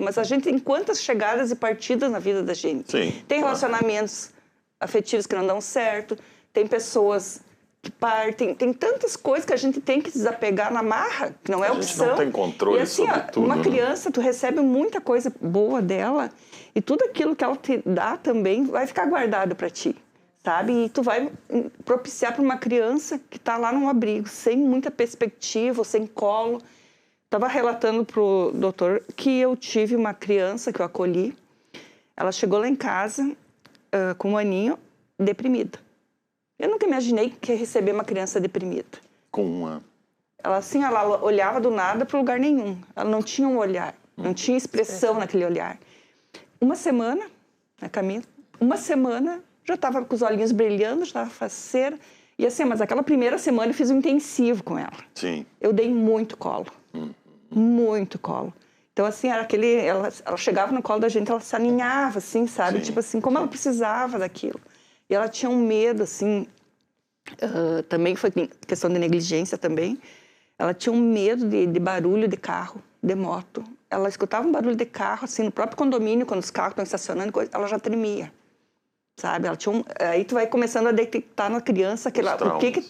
mas a gente tem quantas chegadas e partidas na vida da gente. Sim, Tem claro. relacionamentos afetivos que não dão certo, tem pessoas que partem, tem tantas coisas que a gente tem que desapegar na marra, que não é A gente opção. não tem controle e assim, sobre tudo, uma né? criança, tu recebe muita coisa boa dela e tudo aquilo que ela te dá também vai ficar guardado para ti, sabe? E tu vai propiciar para uma criança que está lá num abrigo, sem muita perspectiva, sem colo. Estava relatando para o doutor que eu tive uma criança que eu acolhi, ela chegou lá em casa com um aninho, deprimida. Eu nunca imaginei que ia receber uma criança deprimida. Com uma... Ela, assim, ela olhava do nada para lugar nenhum. Ela não tinha um olhar, não tinha expressão naquele olhar. Uma semana, né, Camila? Uma semana, já estava com os olhinhos brilhando, já estava faceira. E assim, mas aquela primeira semana eu fiz um intensivo com ela. Sim. Eu dei muito colo. Muito colo. Então, assim, era aquele... Ela chegava no colo da gente, ela se aninhava, assim, sabe? Sim. Tipo assim, como ela precisava daquilo. E ela tinha um medo, assim... também foi questão de negligência também. Ela tinha um medo de barulho de carro, de moto. Ela escutava um barulho de carro, assim, no próprio condomínio, quando os carros estão estacionando, ela já tremia. Sabe? Ela tinha aí tu vai começando a detectar na criança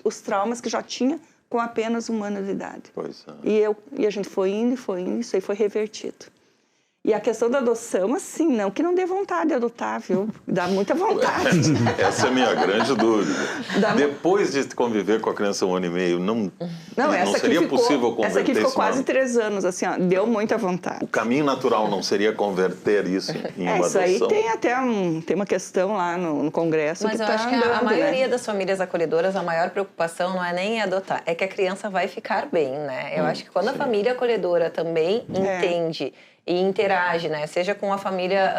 os traumas que já tinha com apenas 1 ano de idade. Pois é. E a gente foi indo, isso aí foi revertido. E a questão da adoção, assim, não que não dê vontade de adotar, viu? Dá muita vontade. Essa é a minha grande dúvida. Depois de conviver com a criança 1 ano e meio, não seria possível converter essa aqui ficou isso quase numa- 3 anos, assim, ó, deu muita vontade. O caminho natural não seria converter isso em uma Isso aí adoção? tem até tem uma questão lá no Congresso Mas que eu está acho que andando, a maioria né? das famílias acolhedoras, a maior preocupação não é nem adotar, é que a criança vai ficar bem, né? Eu acho que quando a família acolhedora também entende e interage, né? Seja com a família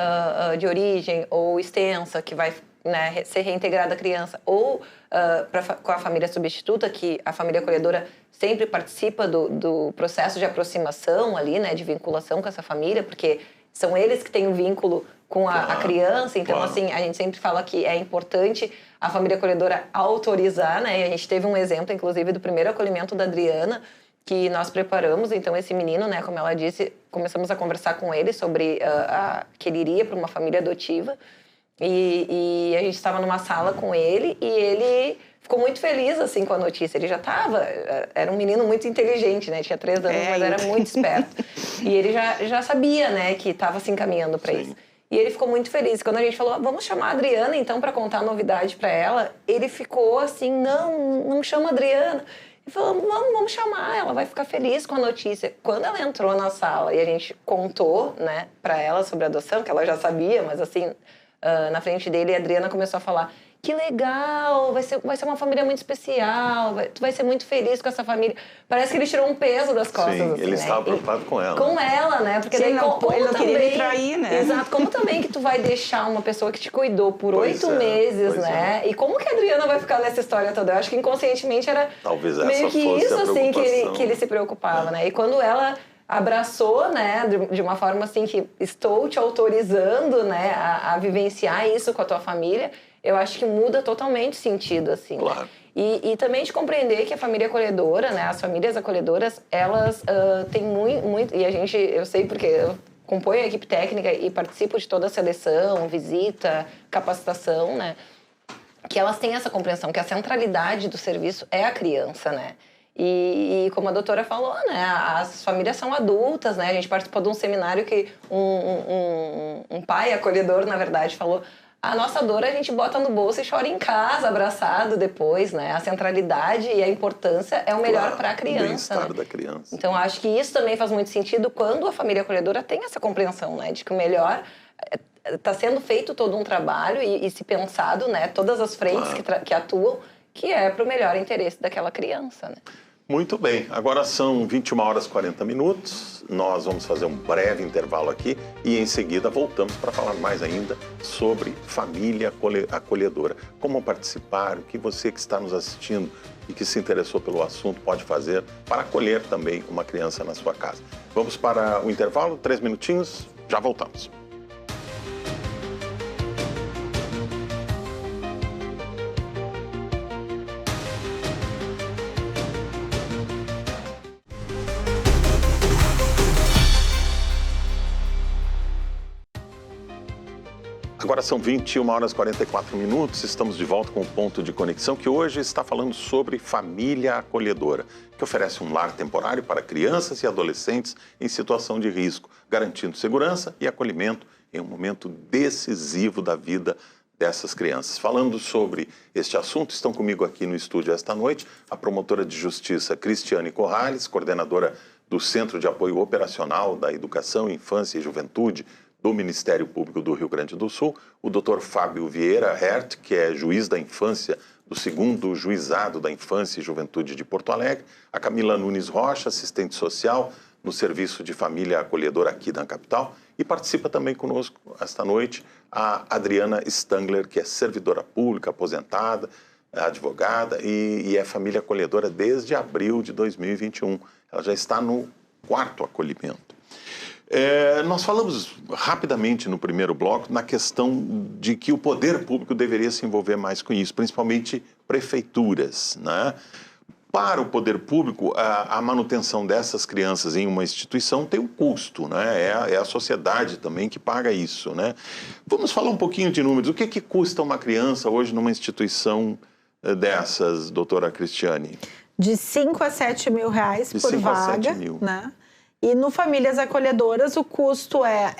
de origem ou extensa, que vai, né, ser reintegrada a criança, ou com a família substituta, que a família acolhedora sempre participa do processo de aproximação ali, né? De vinculação com essa família, porque são eles que têm o vínculo com a criança. Então, assim, a gente sempre fala que é importante a família acolhedora autorizar, né? E a gente teve um exemplo, inclusive, do primeiro acolhimento da Adriana, que nós preparamos. Então, esse menino, né, como ela disse, começamos a conversar com ele sobre que ele iria para uma família adotiva. E a gente estava numa sala com ele e ele ficou muito feliz, assim, com a notícia. Ele já estava... Era um menino muito inteligente, né? Tinha 3 anos, mas era muito esperto. E ele já sabia, né, que estava se encaminhando para isso. E ele ficou muito feliz. Quando a gente falou, vamos chamar a Adriana, então, para contar a novidade para ela, ele ficou assim, não chama a Adriana. E falou, vamos chamar, ela vai ficar feliz com a notícia. Quando ela entrou na sala e a gente contou, né, para ela sobre a adoção, que ela já sabia, mas assim, na frente dele, a Adriana começou a falar, que legal, vai ser uma família muito especial, tu vai ser muito feliz com essa família. Parece que ele tirou um peso das costas. Sim, assim, ele né? estava preocupado com ela. Com ela, né? Porque Sim, daí, ele não queria me trair, né? Exato, como também que tu vai deixar uma pessoa que te cuidou por Pois 8 meses, pois né? E como que a Adriana vai ficar nessa história toda? Eu acho que inconscientemente era Talvez essa meio que fosse isso, a assim, preocupação. que ele se preocupava, né? E quando ela abraçou, né, de uma forma assim que estou te autorizando, né, a vivenciar isso com a tua família, eu acho que muda totalmente sentido, assim. Claro. Né? E também de compreender que a família acolhedora, né, as famílias acolhedoras, elas têm muito, e eu sei porque eu componho a equipe técnica e participo de toda a seleção, visita, capacitação, né, que elas têm essa compreensão, que a centralidade do serviço é a criança, né. E como a doutora falou, né, as famílias são adultas, né, a gente participou de um seminário que um pai acolhedor, na verdade, falou: a nossa dor a gente bota no bolso e chora em casa, abraçado depois, né? A centralidade e a importância é o melhor para a criança. O bem-estar né? da criança. Então, acho que isso também faz muito sentido quando a família acolhedora tem essa compreensão, né? De que o melhor está sendo feito todo um trabalho e se pensado, né? Todas as frentes que atuam, que é para o melhor interesse daquela criança, né? Muito bem, agora são 21 horas e 40 minutos, nós vamos fazer um breve intervalo aqui e em seguida voltamos para falar mais ainda sobre família acolhedora. Como participar, o que você que está nos assistindo e que se interessou pelo assunto pode fazer para acolher também uma criança na sua casa. Vamos para o intervalo, 3 minutinhos, já voltamos. Agora são 21 horas e 44 minutos, estamos de volta com o Ponto de Conexão, que hoje está falando sobre família acolhedora, que oferece um lar temporário para crianças e adolescentes em situação de risco, garantindo segurança e acolhimento em um momento decisivo da vida dessas crianças. Falando sobre este assunto, estão comigo aqui no estúdio esta noite a promotora de justiça Cristiane Corrales, coordenadora do Centro de Apoio Operacional da Educação, Infância e Juventude do Ministério Público do Rio Grande do Sul, o Dr. Fábio Vieira Hert, que é juiz da infância do 2º Juizado da Infância e Juventude de Porto Alegre, a Camila Nunes Rocha, assistente social no Serviço de Família Acolhedora aqui da capital, e participa também conosco esta noite a Adriana Stangler, que é servidora pública, aposentada, advogada e é família acolhedora desde abril de 2021. Ela já está no 4º acolhimento. Nós falamos rapidamente no primeiro bloco na questão de que o poder público deveria se envolver mais com isso, principalmente prefeituras, né? Para o poder público, a manutenção dessas crianças em uma instituição tem um custo, né? É a sociedade também que paga isso, né? Vamos falar um pouquinho de números. O que custa uma criança hoje numa instituição dessas, doutora Cristiane? De 5 a 7 mil reais por vaga. De 5 a 7 mil. Né? E no Famílias Acolhedoras, o custo é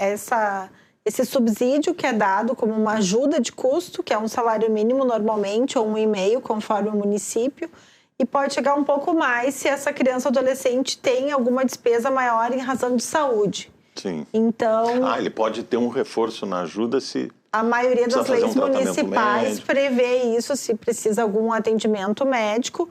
esse subsídio que é dado como uma ajuda de custo, que é um salário mínimo normalmente, ou 1,5, conforme o município, e pode chegar um pouco mais se essa criança ou adolescente tem alguma despesa maior em razão de saúde. Sim. Então... ele pode ter um reforço na ajuda se... A maioria das leis municipais prevê isso, se precisa algum atendimento médico,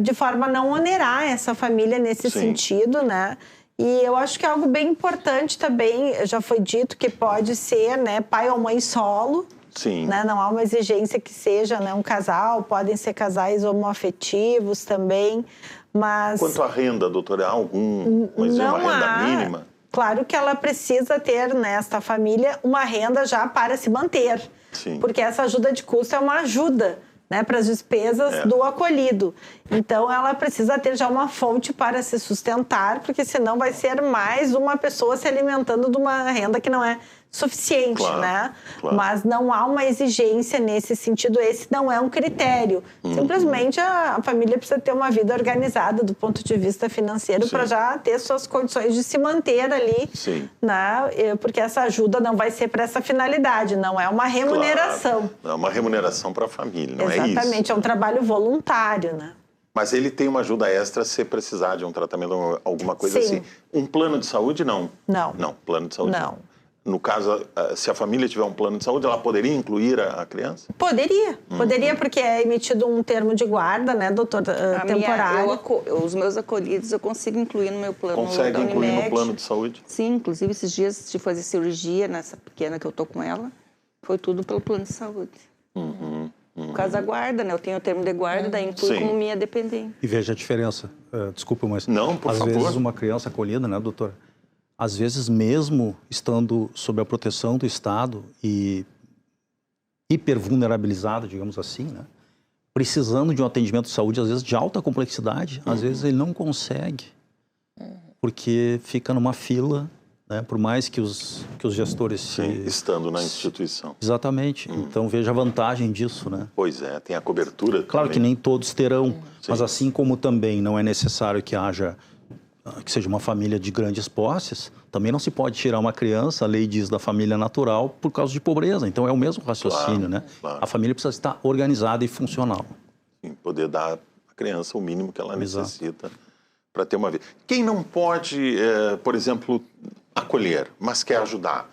de forma a não onerar essa família nesse sentido, né? E eu acho que é algo bem importante também, já foi dito que pode ser, né, pai ou mãe solo. Sim. Né? Não há uma exigência que seja, né, um casal, podem ser casais homoafetivos também, mas... Quanto à renda, doutora, há uma renda mínima? Claro que ela precisa ter, nesta família, uma renda já para se manter. Sim. Porque essa ajuda de custo é uma ajuda, né, para as despesas do acolhido. Então, ela precisa ter já uma fonte para se sustentar, porque senão vai ser mais uma pessoa se alimentando de uma renda que não é suficiente, né? Claro. Mas não há uma exigência nesse sentido, esse não é um critério. Simplesmente a família precisa ter uma vida organizada do ponto de vista financeiro para já ter suas condições de se manter ali, né? Porque essa ajuda não vai ser para essa finalidade, não é uma remuneração. Claro. É uma remuneração para a família, não é isso? Exatamente, é um trabalho voluntário, né? Mas ele tem uma ajuda extra se precisar de um tratamento, alguma coisa assim. Um plano de saúde, não? Não. Não, plano de saúde não. No caso, se a família tiver um plano de saúde, ela poderia incluir a criança? Poderia, porque é emitido um termo de guarda, né, doutor, temporário. Os meus acolhidos eu consigo incluir no meu plano. Consegue incluir no plano de saúde? Sim, inclusive esses dias de fazer cirurgia nessa pequena que eu tô com ela, foi tudo pelo plano de saúde. Por causa da guarda, né? Eu tenho o termo de guarda, daí inclui como minha dependente. E veja a diferença. Desculpa, mas... Não, por favor. Às vezes uma criança acolhida, né, doutora? Às vezes mesmo estando sob a proteção do Estado e hipervulnerabilizado, digamos assim, né? Precisando de um atendimento de saúde, às vezes de alta complexidade, às vezes ele não consegue, porque fica numa fila, né? Por mais que os gestores... Sim, estando na instituição. Exatamente. Então, veja a vantagem disso, né? Pois é, tem a cobertura Claro também. que nem todos terão, mas Sim. assim como também não é necessário que seja uma família de grandes posses, também não se pode tirar uma criança, a lei diz, da família natural por causa de pobreza. Então é o mesmo raciocínio, né? Claro. A família precisa estar organizada e funcional. Sim, poder dar à criança o mínimo que ela Exato. necessita para ter uma vida. Quem não pode, por exemplo, acolher, mas quer ajudar,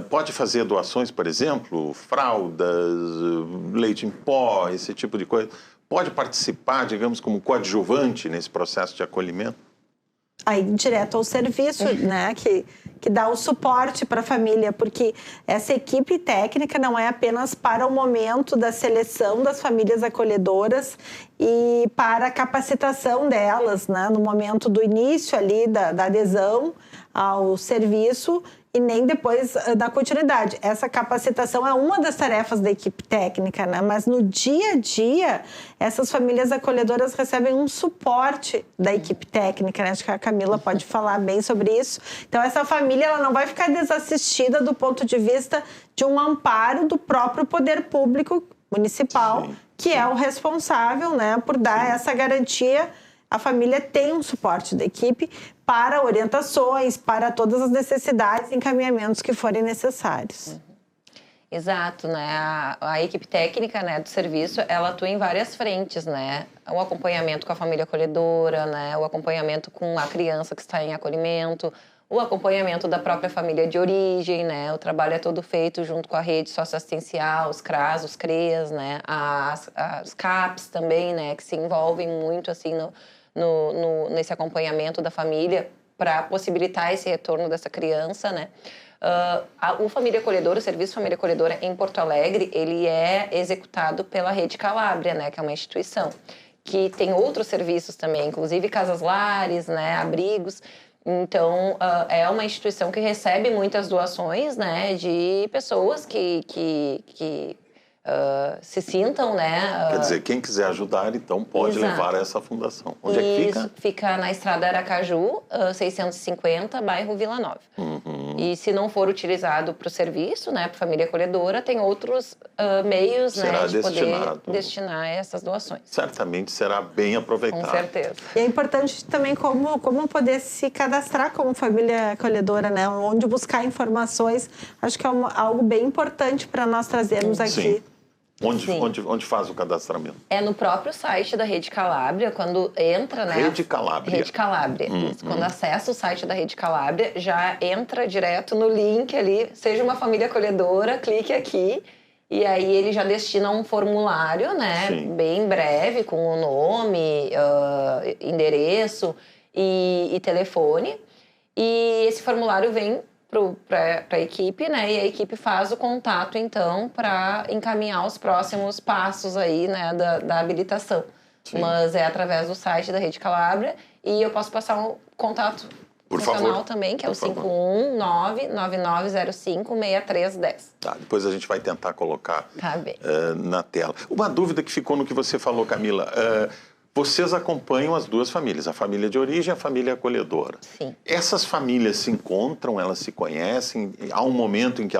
pode fazer doações, por exemplo, fraldas, leite em pó, esse tipo de coisa. Pode participar, digamos, como coadjuvante nesse processo de acolhimento? Aí direto ao serviço, né, que dá o suporte para a família, porque essa equipe técnica não é apenas para o momento da seleção das famílias acolhedoras e para a capacitação delas, né, no momento do início ali da adesão ao serviço e nem depois da continuidade. Essa capacitação é uma das tarefas da equipe técnica, né? Mas no dia a dia, essas famílias acolhedoras recebem um suporte da equipe técnica, né? Acho que a Camila pode falar bem sobre isso. Então, essa família ela não vai ficar desassistida do ponto de vista de um amparo do próprio poder público municipal, Sim. que é o responsável, né, por dar essa garantia. A família tem um suporte da equipe para orientações, para todas as necessidades e encaminhamentos que forem necessários. Exato, né? A equipe técnica, né, do serviço, ela atua em várias frentes, né? O acompanhamento com a família acolhedora, né? O acompanhamento com a criança que está em acolhimento, o acompanhamento da própria família de origem, né? O trabalho é todo feito junto com a rede socioassistencial, os CRAS, os CREAS, né? As CAPs também, né? Que se envolvem muito, assim, nesse acompanhamento da família para possibilitar esse retorno dessa criança, né? O Família Acolhedora, o Serviço Família Acolhedora em Porto Alegre, ele é executado pela Rede Calábria, né? Que é uma instituição que tem outros serviços também, inclusive casas-lares, né? Abrigos. Então, é uma instituição que recebe muitas doações, né? De pessoas que se sintam, né? Quer dizer, quem quiser ajudar, então, pode Exato. levar a essa fundação. Onde é que fica? Fica na Estrada Aracaju, 650, bairro Vila Nova. E se não for utilizado para o serviço, né, para família acolhedora, tem outros meios, Será né, de destinado. poder destinar essas doações. Certamente será bem aproveitado. Com certeza. E é importante também como poder se cadastrar como família acolhedora, né? Onde buscar informações. Acho que é algo bem importante para nós trazermos aqui. Sim. Sim. Onde faz o cadastramento? É no próprio site da Rede Calábria, quando entra, né? Rede Calábria. Rede Calábria. Quando acessa o site da Rede Calábria, já entra direto no link ali, seja uma família acolhedora, clique aqui, e aí ele já destina um formulário, né? Sim. Bem breve, com o nome, endereço e telefone. E esse formulário vem para a equipe, né? E a equipe faz o contato, então, para encaminhar os próximos passos aí, né, da habilitação. Sim. Mas é através do site da Rede Calábria e eu posso passar um contato funcional também, que é o 51999056310. Tá, depois a gente vai tentar colocar Tá bem. na tela. Uma dúvida que ficou no que você falou, Camila. Vocês acompanham as duas famílias, a família de origem e a família acolhedora. Sim. Essas famílias se encontram, elas se conhecem? Há um momento em que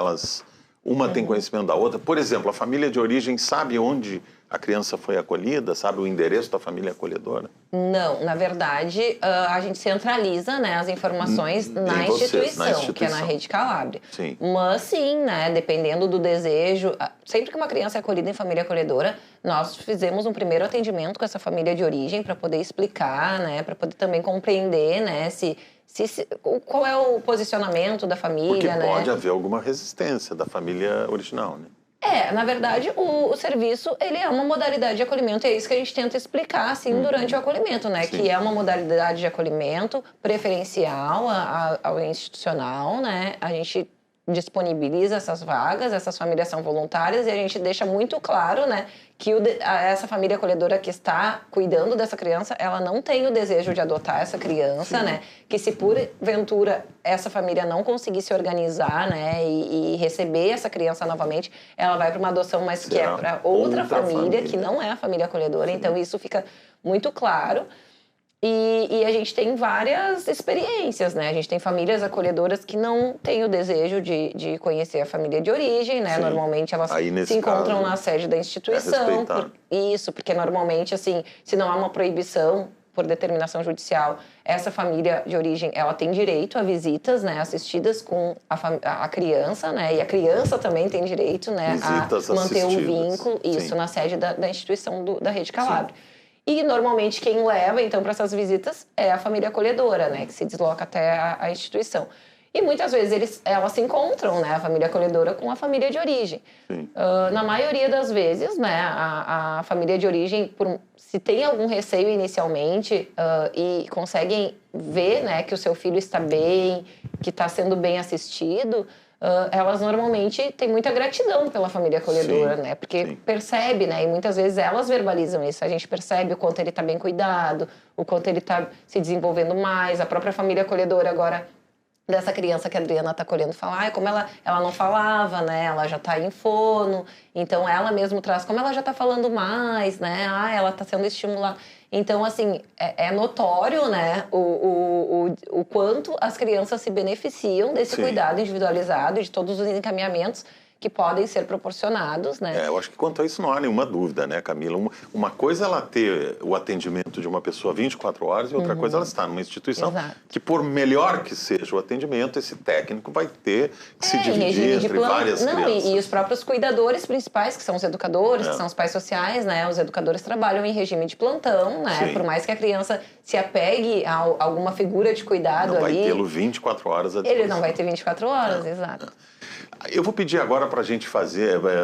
uma tem conhecimento da outra? Por exemplo, a família de origem sabe onde a criança foi acolhida? Sabe o endereço da família acolhedora? Não, na verdade, a gente centraliza, né, as informações na instituição, que é na Rede Calábria. Sim. Mas sim, né, dependendo do desejo, sempre que uma criança é acolhida em família acolhedora, nós fizemos um primeiro atendimento com essa família de origem para poder explicar, né, para poder também compreender, né, qual é o posicionamento da família, Porque né? pode haver alguma resistência da família original, né? Na verdade, o serviço, ele é uma modalidade de acolhimento, e é isso que a gente tenta explicar, assim, durante o acolhimento, né? Sim. Que é uma modalidade de acolhimento preferencial ao institucional, né? A gente disponibiliza essas vagas, essas famílias são voluntárias, e a gente deixa muito claro, né, que essa família acolhedora que está cuidando dessa criança, ela não tem o desejo de adotar essa criança, Sim. né, que se porventura essa família não conseguir se organizar, né, e receber essa criança novamente, ela vai para uma adoção, mas que é para outra família, que não é a família acolhedora. Sim. Então isso fica muito claro. E a gente tem várias experiências, né? A gente tem famílias acolhedoras que não têm o desejo de conhecer a família de origem, né? Sim. Normalmente elas se encontram na sede da instituição. Isso, porque normalmente, assim, se não há uma proibição por determinação judicial, essa família de origem, ela tem direito a visitas, né, assistidas com a criança, né, e a criança também tem direito, né, a manter o vínculo, isso, Sim. na sede da instituição da Rede Calabria. Sim. E, normalmente, quem leva, então, para essas visitas é a família acolhedora, né? Que se desloca até a instituição. E, muitas vezes, elas se encontram, né? A família acolhedora com a família de origem. Na maioria das vezes, né? A família de origem, se tem algum receio inicialmente e conseguem ver, né? Que o seu filho está bem, que está sendo bem assistido... elas normalmente têm muita gratidão pela família acolhedora, Sim. né? Porque Sim. percebe, né? E muitas vezes elas verbalizam isso. A gente percebe o quanto ele está bem cuidado, o quanto ele está se desenvolvendo mais. A própria família acolhedora agora, dessa criança que a Adriana está acolhendo, fala, como ela não falava, né? Ela já está em fono. Então, ela mesmo traz, como ela já está falando mais, né? Ela está sendo estimulada. Então, assim, é notório, né, o quanto as crianças se beneficiam desse Sim. cuidado individualizado e de todos os encaminhamentos que podem ser proporcionados, né? Eu acho que quanto a isso não há nenhuma dúvida, né, Camila? Uma coisa é ela ter o atendimento de uma pessoa 24 horas e outra coisa é ela estar numa instituição Exato. Que, por melhor que seja o atendimento, esse técnico vai ter que se dividir entre várias crianças. E os próprios cuidadores principais, que são os educadores, que são os pais sociais, né? Os educadores trabalham em regime de plantão, né? Sim. Por mais que a criança se apegue a alguma figura de cuidado não ali... Não vai tê-lo 24 horas à disposição. Ele não vai ter 24 horas, exato. Eu vou pedir agora para a gente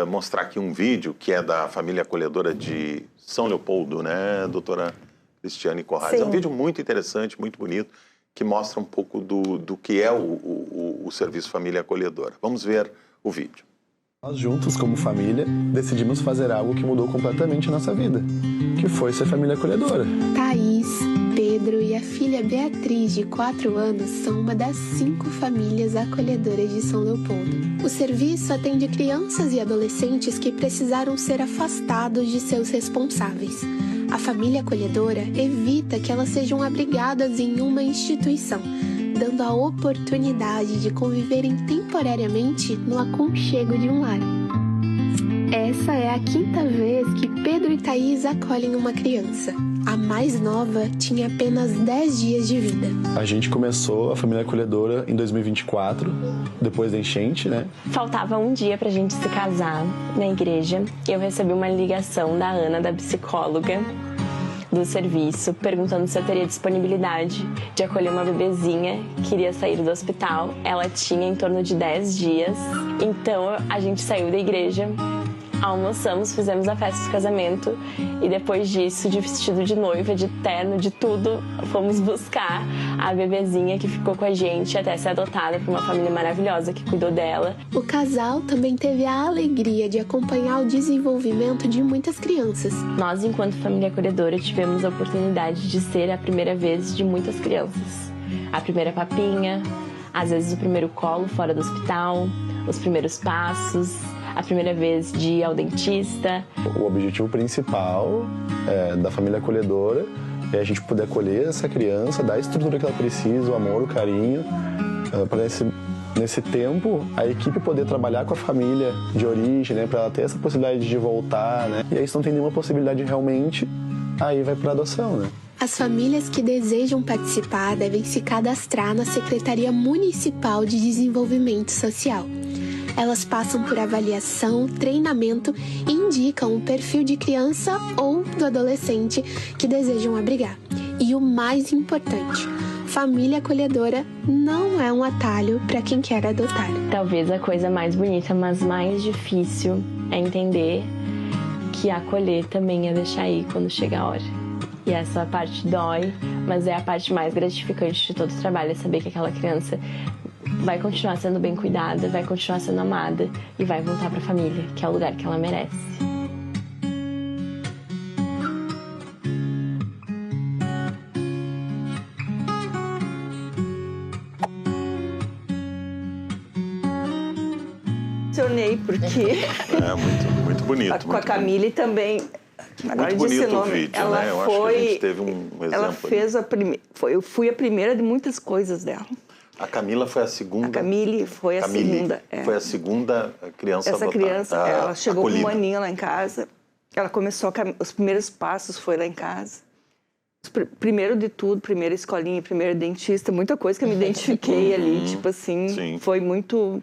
mostrar aqui um vídeo que é da família acolhedora de São Leopoldo, né, doutora Cristiane Corrales? É um vídeo muito interessante, muito bonito, que mostra um pouco do que é o Serviço Família Acolhedora. Vamos ver o vídeo. Nós juntos, como família, decidimos fazer algo que mudou completamente a nossa vida, que foi ser família acolhedora. Thaís, Pedro e a filha Beatriz, de 4 anos, são uma das 5 famílias acolhedoras de São Leopoldo. O serviço atende crianças e adolescentes que precisaram ser afastados de seus responsáveis. A família acolhedora evita que elas sejam abrigadas em uma instituição, dando a oportunidade de conviverem temporariamente no aconchego de um lar. Essa é a 5ª vez que Pedro e Thaís acolhem uma criança. A mais nova tinha apenas 10 dias de vida. A gente começou a família acolhedora em 2024, depois da enchente, né? Faltava um dia pra gente se casar na igreja. Eu recebi uma ligação da Ana, da psicóloga do serviço, perguntando se eu teria disponibilidade de acolher uma bebezinha que iria sair do hospital. Ela tinha em torno de 10 dias. Então a gente saiu da igreja, almoçamos, fizemos a festa de casamento e depois disso, de vestido de noiva, de terno, de tudo, fomos buscar a bebezinha que ficou com a gente até ser adotada por uma família maravilhosa que cuidou dela. O casal também teve a alegria de acompanhar o desenvolvimento de muitas crianças. Nós, enquanto família acolhedora, tivemos a oportunidade de ser a primeira vez de muitas crianças. A primeira papinha, às vezes o primeiro colo fora do hospital, os primeiros passos, a primeira vez de ir ao dentista. O objetivo principal da família acolhedora é a gente poder acolher essa criança, dar a estrutura que ela precisa, o amor, o carinho, para nesse tempo a equipe poder trabalhar com a família de origem, né, para ela ter essa possibilidade de voltar, né? E aí, se não tem nenhuma possibilidade realmente, aí vai para adoção, né? As famílias que desejam participar devem se cadastrar na Secretaria Municipal de Desenvolvimento Social. Elas passam por avaliação, treinamento e indicam o perfil de criança ou do adolescente que desejam abrigar. E o mais importante, família acolhedora não é um atalho para quem quer adotar. Talvez a coisa mais bonita, mas mais difícil é entender que acolher também é deixar ir quando chega a hora. E essa parte dói, mas é a parte mais gratificante de todo o trabalho, é saber que aquela criança vai continuar sendo bem cuidada, vai continuar sendo amada e vai voltar para a família, que é o lugar que ela merece. Porque muito bonito. Com a Camille também. Agora muito bonito nome, o vídeo, ela né? Eu foi, acho que a gente teve um exemplo. Ela fez eu fui a primeira de muitas coisas dela. A Camila foi a segunda. A Camille foi a segunda. Foi a segunda criança Essa adotada. criança, ela chegou acolhida. com um aninho lá em casa. Ela começou os primeiros passos foi lá em casa. Primeiro de tudo, primeira escolinha, primeiro dentista, muita coisa que eu me identifiquei ali, tipo assim, Sim. foi muito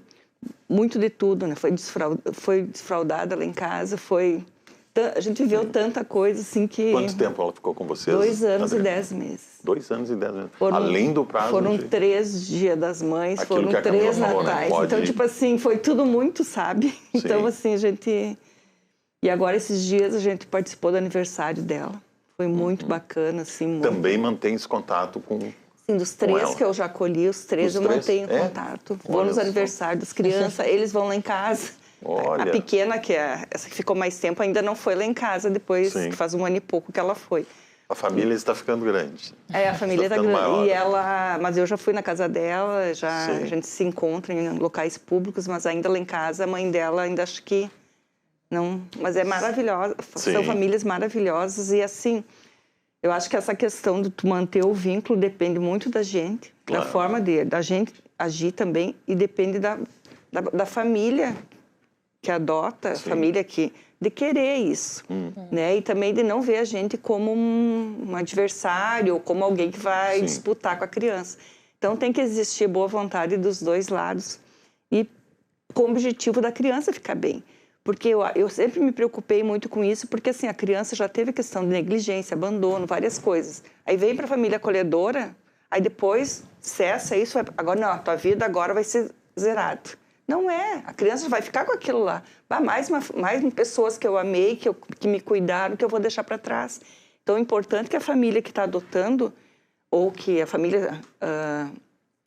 de tudo, né? Foi desfraudada lá em casa, a gente viveu tanta coisa assim que... Quanto tempo ela ficou com vocês? 2 anos e 10 meses. 2 anos e 10 meses. Além do prazo Foram de... 3 dias das mães, Aquilo foram que a Camila 3 falou, né? natais. Pode- Então, tipo assim, foi tudo muito, sabe? Então, assim, a gente... E agora, esses dias, a gente participou do aniversário dela. Foi muito bacana, assim, muito... Também mantém esse contato com... Sim, dos 3 que eu já acolhi, os 3 eu mantenho contato. Vou Olha nos só. aniversários das crianças, eles vão lá em casa. Olha. A pequena, que é essa que ficou mais tempo, ainda não foi lá em casa depois, Sim. que faz 1 ano e pouco que ela foi. A família está ficando grande. A família está ficando grande. maior. E ela... Mas eu já fui na casa dela, Sim. a gente se encontra em locais públicos, mas ainda lá em casa, a mãe dela ainda acho que não... Mas é maravilhosa, Sim. são famílias maravilhosas e assim... Eu acho que essa questão de tu manter o vínculo depende muito da gente, Claro. da forma da gente agir também, e depende da família que adota, a família de querer isso, né? E também de não ver a gente como um adversário ou como alguém que vai Sim. disputar com a criança. Então tem que existir boa vontade dos dois lados e com o objetivo da criança ficar bem. Porque eu sempre me preocupei muito com isso, porque assim, a criança já teve a questão de negligência, abandono, várias coisas. Aí vem para a família acolhedora, aí depois cessa isso, agora não, a tua vida agora vai ser zerada. Não é, a criança vai ficar com aquilo lá. Mais pessoas que eu amei, que me cuidaram, que eu vou deixar para trás. Então é importante que a família que está adotando, ou que a família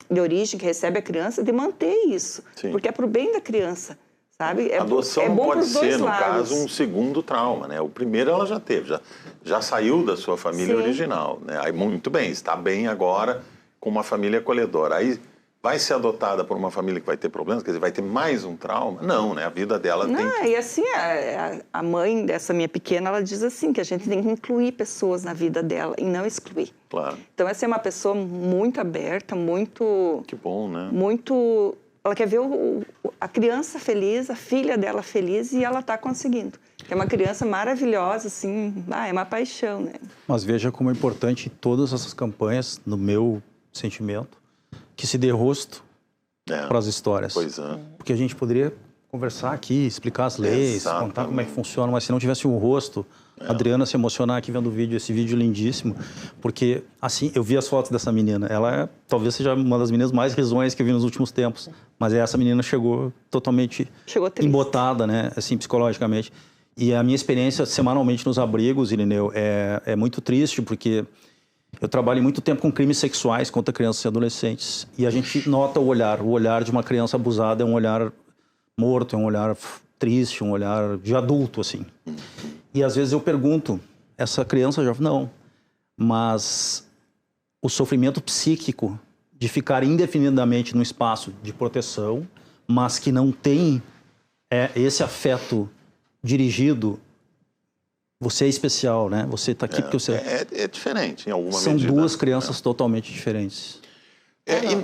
de origem que recebe a criança, de manter isso. Sim. Porque é para o bem da criança. Sabe? A adoção é não bom pode pros dois ser, no lados. caso, um segundo trauma, né? O primeiro ela já teve, já saiu da sua família Sim. original, né? Aí, muito bem, está bem agora com uma família acolhedora. Aí vai ser adotada por uma família que vai ter problemas, quer dizer, vai ter mais um trauma? Não, né? A vida dela tem que... E assim, a mãe dessa minha pequena, ela diz assim, que a gente tem que incluir pessoas na vida dela e não excluir. Claro. Então, essa é uma pessoa muito aberta, muito... Que bom, né? Muito... Ela quer ver a criança feliz, a filha dela feliz, e ela está conseguindo. É uma criança maravilhosa, assim, é uma paixão, né? Mas veja como é importante todas essas campanhas, no meu sentimento, que se dê rosto para as histórias. Pois é. Porque a gente poderia conversar aqui, explicar as leis, Exatamente. contar como é que funciona, mas se não tivesse um rosto, a Adriana se emocionar aqui vendo o vídeo, esse vídeo lindíssimo, porque, assim, eu vi as fotos dessa menina, ela talvez seja uma das meninas mais risonhas que eu vi nos últimos tempos, mas essa menina chegou totalmente embotada, né, assim, psicologicamente. E a minha experiência semanalmente nos abrigos, Irineu, é muito triste, porque eu trabalho muito tempo com crimes sexuais contra crianças e adolescentes, e a gente nota o olhar de uma criança abusada é um olhar morto, é um olhar triste, um olhar de adulto, assim. E às vezes eu pergunto, essa criança já... Não, mas o sofrimento psíquico de ficar indefinidamente num espaço de proteção, mas que não tem esse afeto dirigido, você é especial, né? Você está aqui porque você... É diferente, em alguma São medida. duas crianças totalmente diferentes.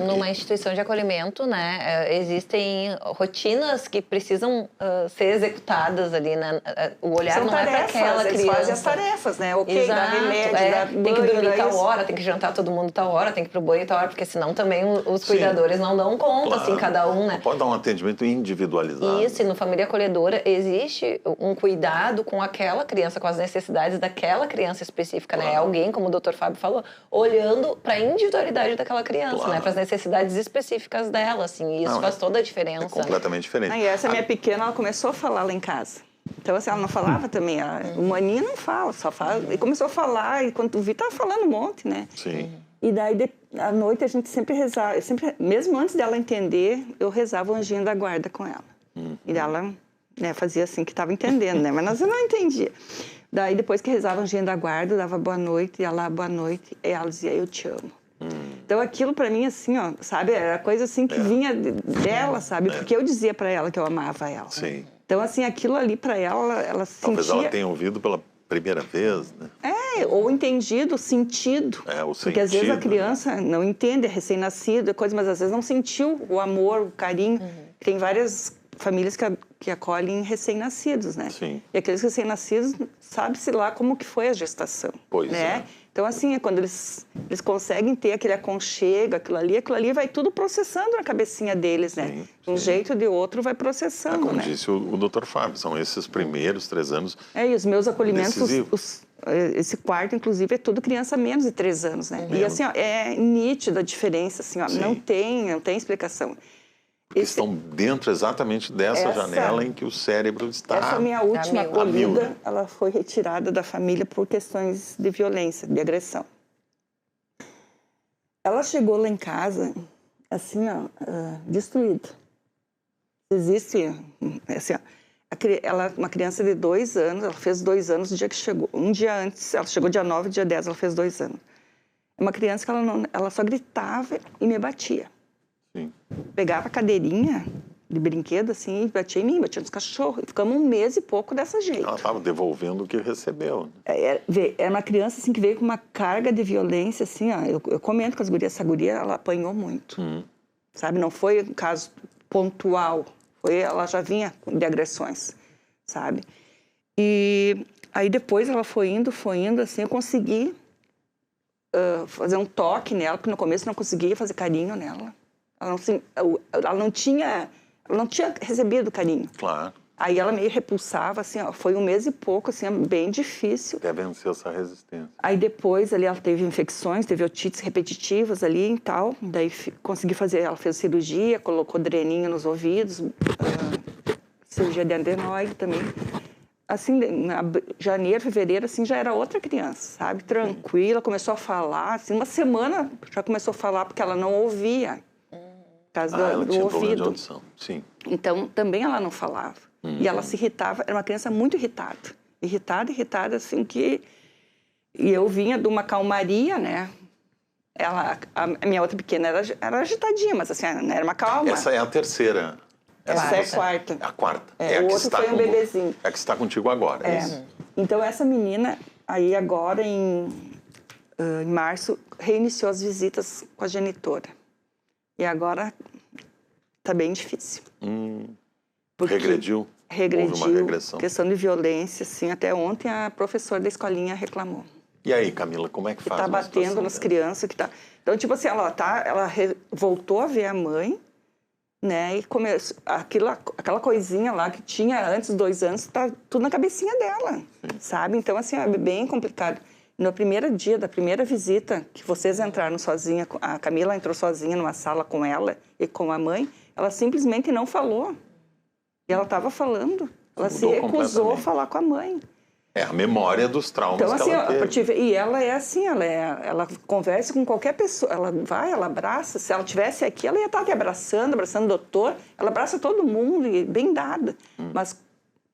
Numa instituição de acolhimento, né, existem rotinas que precisam ser executadas ali, né? O olhar São não tarefas, é para aquela eles criança. fazem as tarefas, né? Ok, Exato, dá remédio, dá banho, tem que dormir dá tal isso. hora, tem que jantar todo mundo tal hora, tem que ir pro banho tal hora, porque senão também os cuidadores não dão conta, Claro. assim, cada um, né? Pode dar um atendimento individualizado. Isso, e no Família Acolhedora existe um cuidado com aquela criança, com as necessidades daquela criança específica, né? É alguém, como o Dr. Fábio falou, olhando para a individualididade daquela criança, né? Para as necessidades específicas dela, assim, e isso faz toda a diferença. É completamente diferente. E essa minha pequena, ela começou a falar lá em casa. Então, assim, ela não falava também. O maninho não fala, só fala. E começou a falar, e quando tu vi, tava falando um monte, né? Sim. E daí, à noite, a gente sempre rezava, mesmo antes dela entender, eu rezava o anjinho da guarda com ela. E ela, né, fazia assim que estava entendendo, né? Mas eu não entendia. Daí, depois que rezava o anjinho da guarda, eu dava boa noite, ia lá, boa noite, e ela dizia, eu te amo. Então, aquilo para mim, assim, ó, sabe? Era coisa assim que vinha dela, sabe? Porque eu dizia para ela que eu amava ela. Sim. Então, assim, aquilo ali para ela sentia... Talvez ela tenha ouvido pela primeira vez, né? Ou entendido, sentido. O Porque às vezes a criança não entende, é recém-nascido, coisa, mas às vezes não sentiu o amor, o carinho. Tem várias famílias que acolhem recém-nascidos, né? Sim. E aqueles recém-nascidos, sabe-se lá como que foi a gestação. Pois né? Então, assim, é quando eles conseguem ter aquele aconchego, aquilo ali vai tudo processando na cabecinha deles, né? Sim, De um jeito ou de outro vai processando, como né? disse o Dr. Fábio, são esses primeiros 3 anos E os meus acolhimentos, decisivos. Esse quarto, inclusive, é tudo criança menos de 3 anos, né? E, assim, ó, é nítida a diferença, assim, ó, não tem explicação. Porque estão dentro exatamente dessa janela em que o cérebro está... Essa minha última acolhida, ela foi retirada da família por questões de violência, de agressão. Ela chegou lá em casa, assim, ó, destruída. Existe, assim, ó, ela, uma criança de 2 anos, ela fez 2 anos no dia que chegou. Um dia antes, ela chegou dia 9, dia 10, ela fez 2 anos. É uma criança que ela só gritava e me batia. Sim. Pegava a cadeirinha de brinquedo, assim, e batia em mim, batia nos cachorros. E ficamos 1 mês e pouco dessa jeito. Ela estava devolvendo o que recebeu. Era uma criança, assim, que veio com uma carga de violência, assim, ó. Eu comento com as gurias, essa guria, ela apanhou muito. Sabe, não foi um caso pontual. Ela já vinha de agressões, sabe? E aí depois ela foi indo, assim, eu consegui fazer um toque nela, porque no começo eu não conseguia fazer carinho nela. Ela não tinha recebido carinho. Claro. Aí ela meio repulsava, assim, ó, foi 1 mês e pouco, assim, bem difícil. Até vencer essa resistência. Aí depois ali ela teve infecções, teve otites repetitivas ali e tal. Daí consegui fazer, ela fez cirurgia, colocou dreninho nos ouvidos, cirurgia de adenoide também. Assim, janeiro, fevereiro, assim, já era outra criança, sabe? Tranquila, começou a falar, assim, 1 semana já começou a falar porque ela não ouvia. Por causa ela do tinha ouvido. problema de audição, sim. Então, também ela não falava. E ela se irritava, era uma criança muito irritada. Irritada, assim, que... E eu vinha de uma calmaria, né? A minha outra pequena era agitadinha, mas assim, era uma calma. Essa é a terceira. Essa é a quarta. A quarta. O outro foi um bebezinho. É a que está contigo agora, é isso? Então, essa menina, aí agora, em março, reiniciou as visitas com a genitora. E agora está bem difícil. Regrediu? Regrediu. Houve uma regressão. Questão de violência, assim. Até ontem a professora da escolinha reclamou. E aí, Camila, como é que faz? Está batendo nas crianças. Então, tipo assim, ela voltou a ver a mãe, né? E começou, aquela coisinha lá que tinha antes dos 2 anos, tá tudo na cabecinha dela, sabe? Então, assim, é bem complicado. No primeiro dia da primeira visita, que vocês entraram sozinha, a Camila entrou sozinha numa sala com ela e com a mãe, ela simplesmente não falou. E ela estava falando. Ela se recusou a falar com a mãe. É a memória dos traumas então, que ela teve. E ela é assim, ela conversa com qualquer pessoa, ela abraça. Se ela estivesse aqui, ela ia estar te abraçando o doutor, ela abraça todo mundo, e bem dada. Mas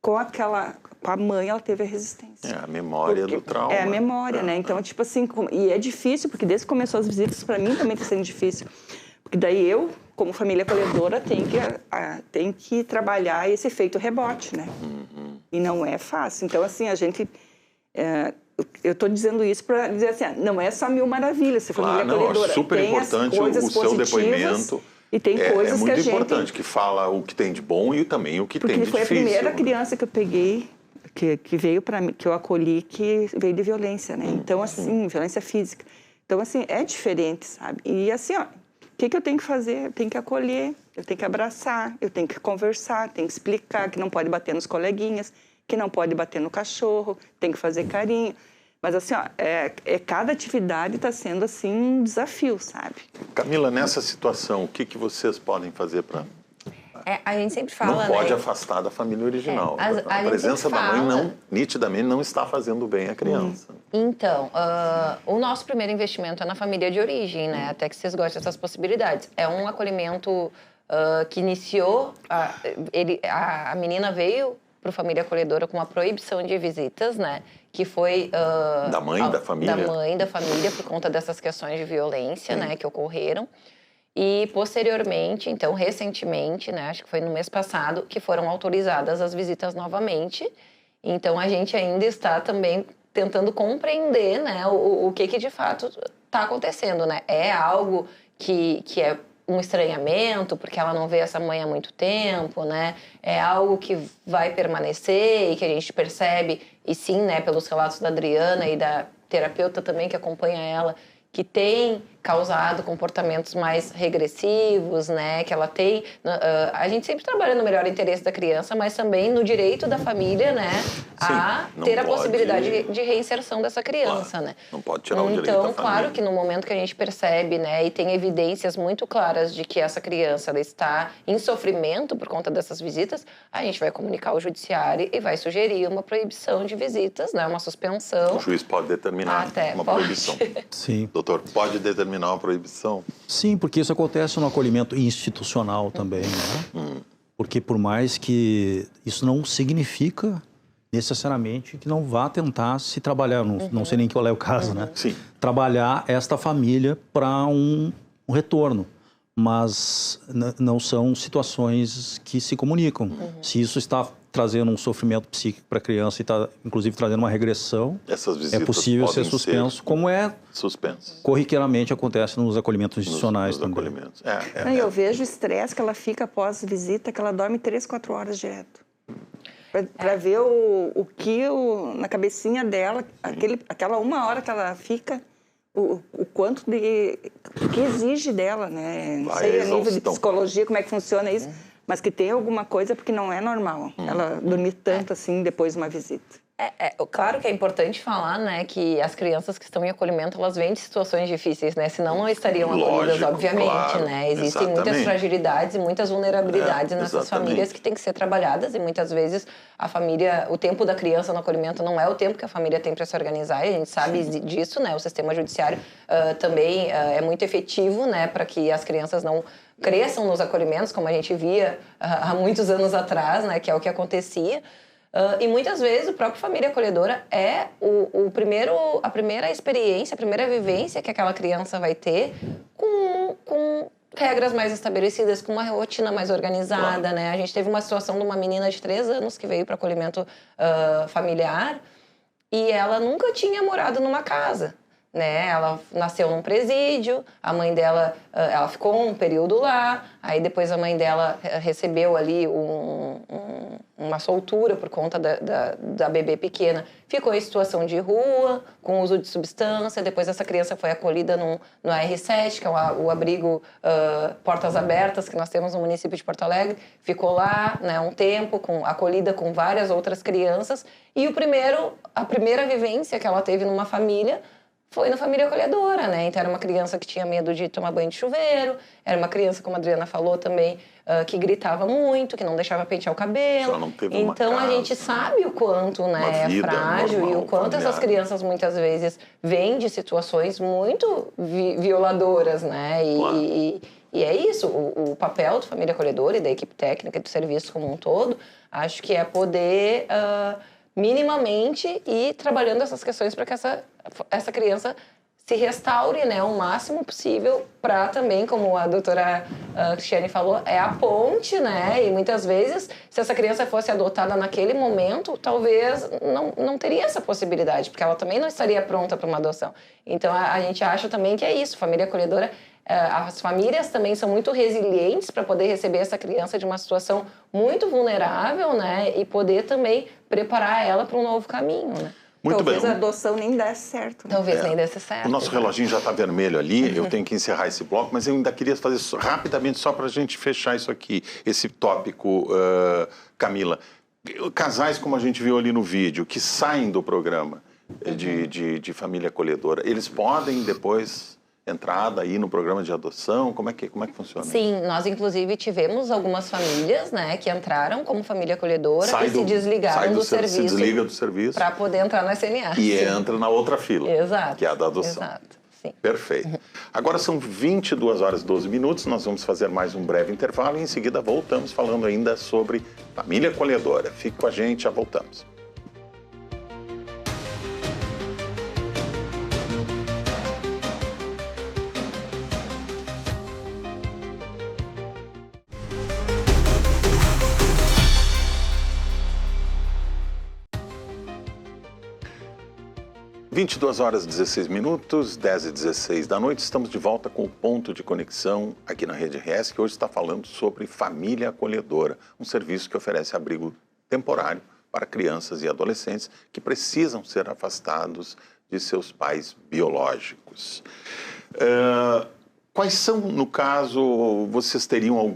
com a mãe, ela teve a resistência. É a memória do trauma. É a memória, né? Então, tipo assim, e é difícil, porque desde que começou as visitas, para mim também está sendo difícil. Porque daí eu, como família acolhedora, tenho que trabalhar esse efeito rebote, né? E não é fácil. Então, assim, a gente... eu estou dizendo isso para dizer assim, não é só 1000 maravilhas ser família acolhedora. É super tem importante o seu depoimento. E tem coisas muito que a gente... importante, que fala o que tem de bom e também o que tem de difícil. Porque foi a primeira criança que eu peguei, que veio para mim, que eu acolhi, que veio de violência, né? Então, assim, violência física. Então, assim, é diferente, sabe? E assim, ó, o que eu tenho que fazer? Eu tenho que acolher, eu tenho que abraçar, eu tenho que conversar, tenho que explicar que não pode bater nos coleguinhas, que não pode bater no cachorro, tem que fazer carinho. Mas assim, ó, cada atividade está sendo assim um desafio, sabe? Camila, nessa situação, o que vocês podem fazer para... A gente sempre fala, não pode afastar da família original. A presença da mãe nitidamente não está fazendo bem à criança. Então, o nosso primeiro investimento é na família de origem, né? Até que vocês gostem dessas possibilidades. É um acolhimento que iniciou... A menina veio para a família acolhedora com uma proibição de visitas, né? Que foi... da mãe da família? Da mãe da família, por conta dessas questões de violência, né? Que ocorreram. E, posteriormente, então, recentemente, né? Acho que foi no mês passado, que foram autorizadas as visitas novamente. Então, a gente ainda está também tentando compreender, né, o que de fato está acontecendo, né? É algo que é um estranhamento, porque ela não vê essa mãe há muito tempo, né? É algo que vai permanecer e que a gente percebe, e sim, né, pelos relatos da Adriana e da terapeuta também que acompanha ela, que tem causado comportamentos mais regressivos, né? Que ela tem... a gente sempre trabalha no melhor interesse da criança, mas também no direito da família, né? A ter a possibilidade de reinserção dessa criança, claro, né? Não pode tirar o direito da família. Então, claro que no momento que a gente percebe, né? E tem evidências muito claras de que essa criança ela está em sofrimento por conta dessas visitas, a gente vai comunicar ao judiciário e vai sugerir uma proibição de visitas, né? Uma suspensão. O juiz pode determinar uma proibição. Sim. Doutor, pode determinar uma proibição? Sim, porque isso acontece no acolhimento institucional também, né? Porque por mais que isso não significa necessariamente que não vá tentar se trabalhar, não sei nem qual é o caso, né? Sim. Trabalhar esta família para um retorno, mas não são situações que se comunicam. Se isso está trazendo um sofrimento psíquico para a criança e está, inclusive, trazendo uma regressão, essas visitas é possível ser suspenso, como corriqueiramente acontece nos acolhimentos institucionais também. Acolhimentos. Eu vejo o estresse que ela fica após visita, que ela dorme 3, 4 horas direto. Para ver o que na cabecinha dela, aquela 1 hora que ela fica, o quanto que exige dela, né? Não sei a nível de psicologia como é que funciona isso, mas que tem alguma coisa porque não é normal ela dormir tanto assim depois de uma visita. Claro que é importante falar, né, que as crianças que estão em acolhimento, elas vêm de situações difíceis, né? Senão não estariam acolhidas, obviamente, claro, né? Existem muitas fragilidades e muitas vulnerabilidades nessas famílias que têm que ser trabalhadas e muitas vezes a família, o tempo da criança no acolhimento não é o tempo que a família tem para se organizar, e a gente sabe disso, né? O sistema judiciário também é muito efetivo, né, para que as crianças não cresçam nos acolhimentos, como a gente via há muitos anos atrás, né, que é o que acontecia. E muitas vezes a própria família acolhedora é a primeira experiência, a primeira vivência que aquela criança vai ter com regras mais estabelecidas, com uma rotina mais organizada, né? A gente teve uma situação de uma menina de 3 anos que veio para acolhimento familiar e ela nunca tinha morado numa casa, né? Ela nasceu num presídio, a mãe dela, ela ficou um período lá, aí depois a mãe dela recebeu ali uma soltura por conta da bebê pequena, ficou em situação de rua, com uso de substância, depois essa criança foi acolhida no AR7, que é o abrigo Portas Abertas, que nós temos no município de Porto Alegre, ficou lá, né, um tempo, acolhida com várias outras crianças, e a primeira vivência que ela teve numa família foi na família acolhedora, né? Então, era uma criança que tinha medo de tomar banho de chuveiro, era uma criança, como a Adriana falou também, que gritava muito, que não deixava pentear o cabelo. Não teve então, a gente sabe o quanto, né, é frágil normal, e o quanto essas crianças, muitas vezes, vêm de situações muito violadoras, né? E é isso, o papel da família acolhedora e da equipe técnica e do serviço como um todo, acho que é poder... minimamente ir trabalhando essas questões para que essa criança se restaure, né, o máximo possível para também, como a doutora Cristiane falou, é a ponte, né, e muitas vezes, se essa criança fosse adotada naquele momento, talvez não teria essa possibilidade, porque ela também não estaria pronta para uma adoção. Então, a gente acha também que é isso, família acolhedora, as famílias também são muito resilientes para poder receber essa criança de uma situação muito vulnerável, né? E poder também preparar ela para um novo caminho, né? Talvez a adoção nem desse certo. Né? Talvez nem desse certo. O nosso reloginho já está vermelho ali, eu tenho que encerrar esse bloco, mas eu ainda queria fazer rapidamente, só para a gente fechar isso aqui, esse tópico, Camila. Casais, como a gente viu ali no vídeo, que saem do programa de família acolhedora, eles podem depois entrada aí no programa de adoção? Como é que funciona? Sim, nós inclusive tivemos algumas famílias, né, que entraram como família acolhedora e se desligaram do serviço. Se desliga do serviço. Para poder entrar no SMA. E entra na outra fila. Exato. Que é a da adoção. Exato. Sim. Perfeito. Agora são 22 horas e 12 minutos, nós vamos fazer mais um breve intervalo e em seguida voltamos falando ainda sobre família acolhedora. Fique com a gente, já voltamos. Às 22 horas e 16 minutos, 10h16 da noite, estamos de volta com o Ponto de Conexão aqui na Rede RS, que hoje está falando sobre família acolhedora, um serviço que oferece abrigo temporário para crianças e adolescentes que precisam ser afastados de seus pais biológicos. Quais são, no caso, vocês teriam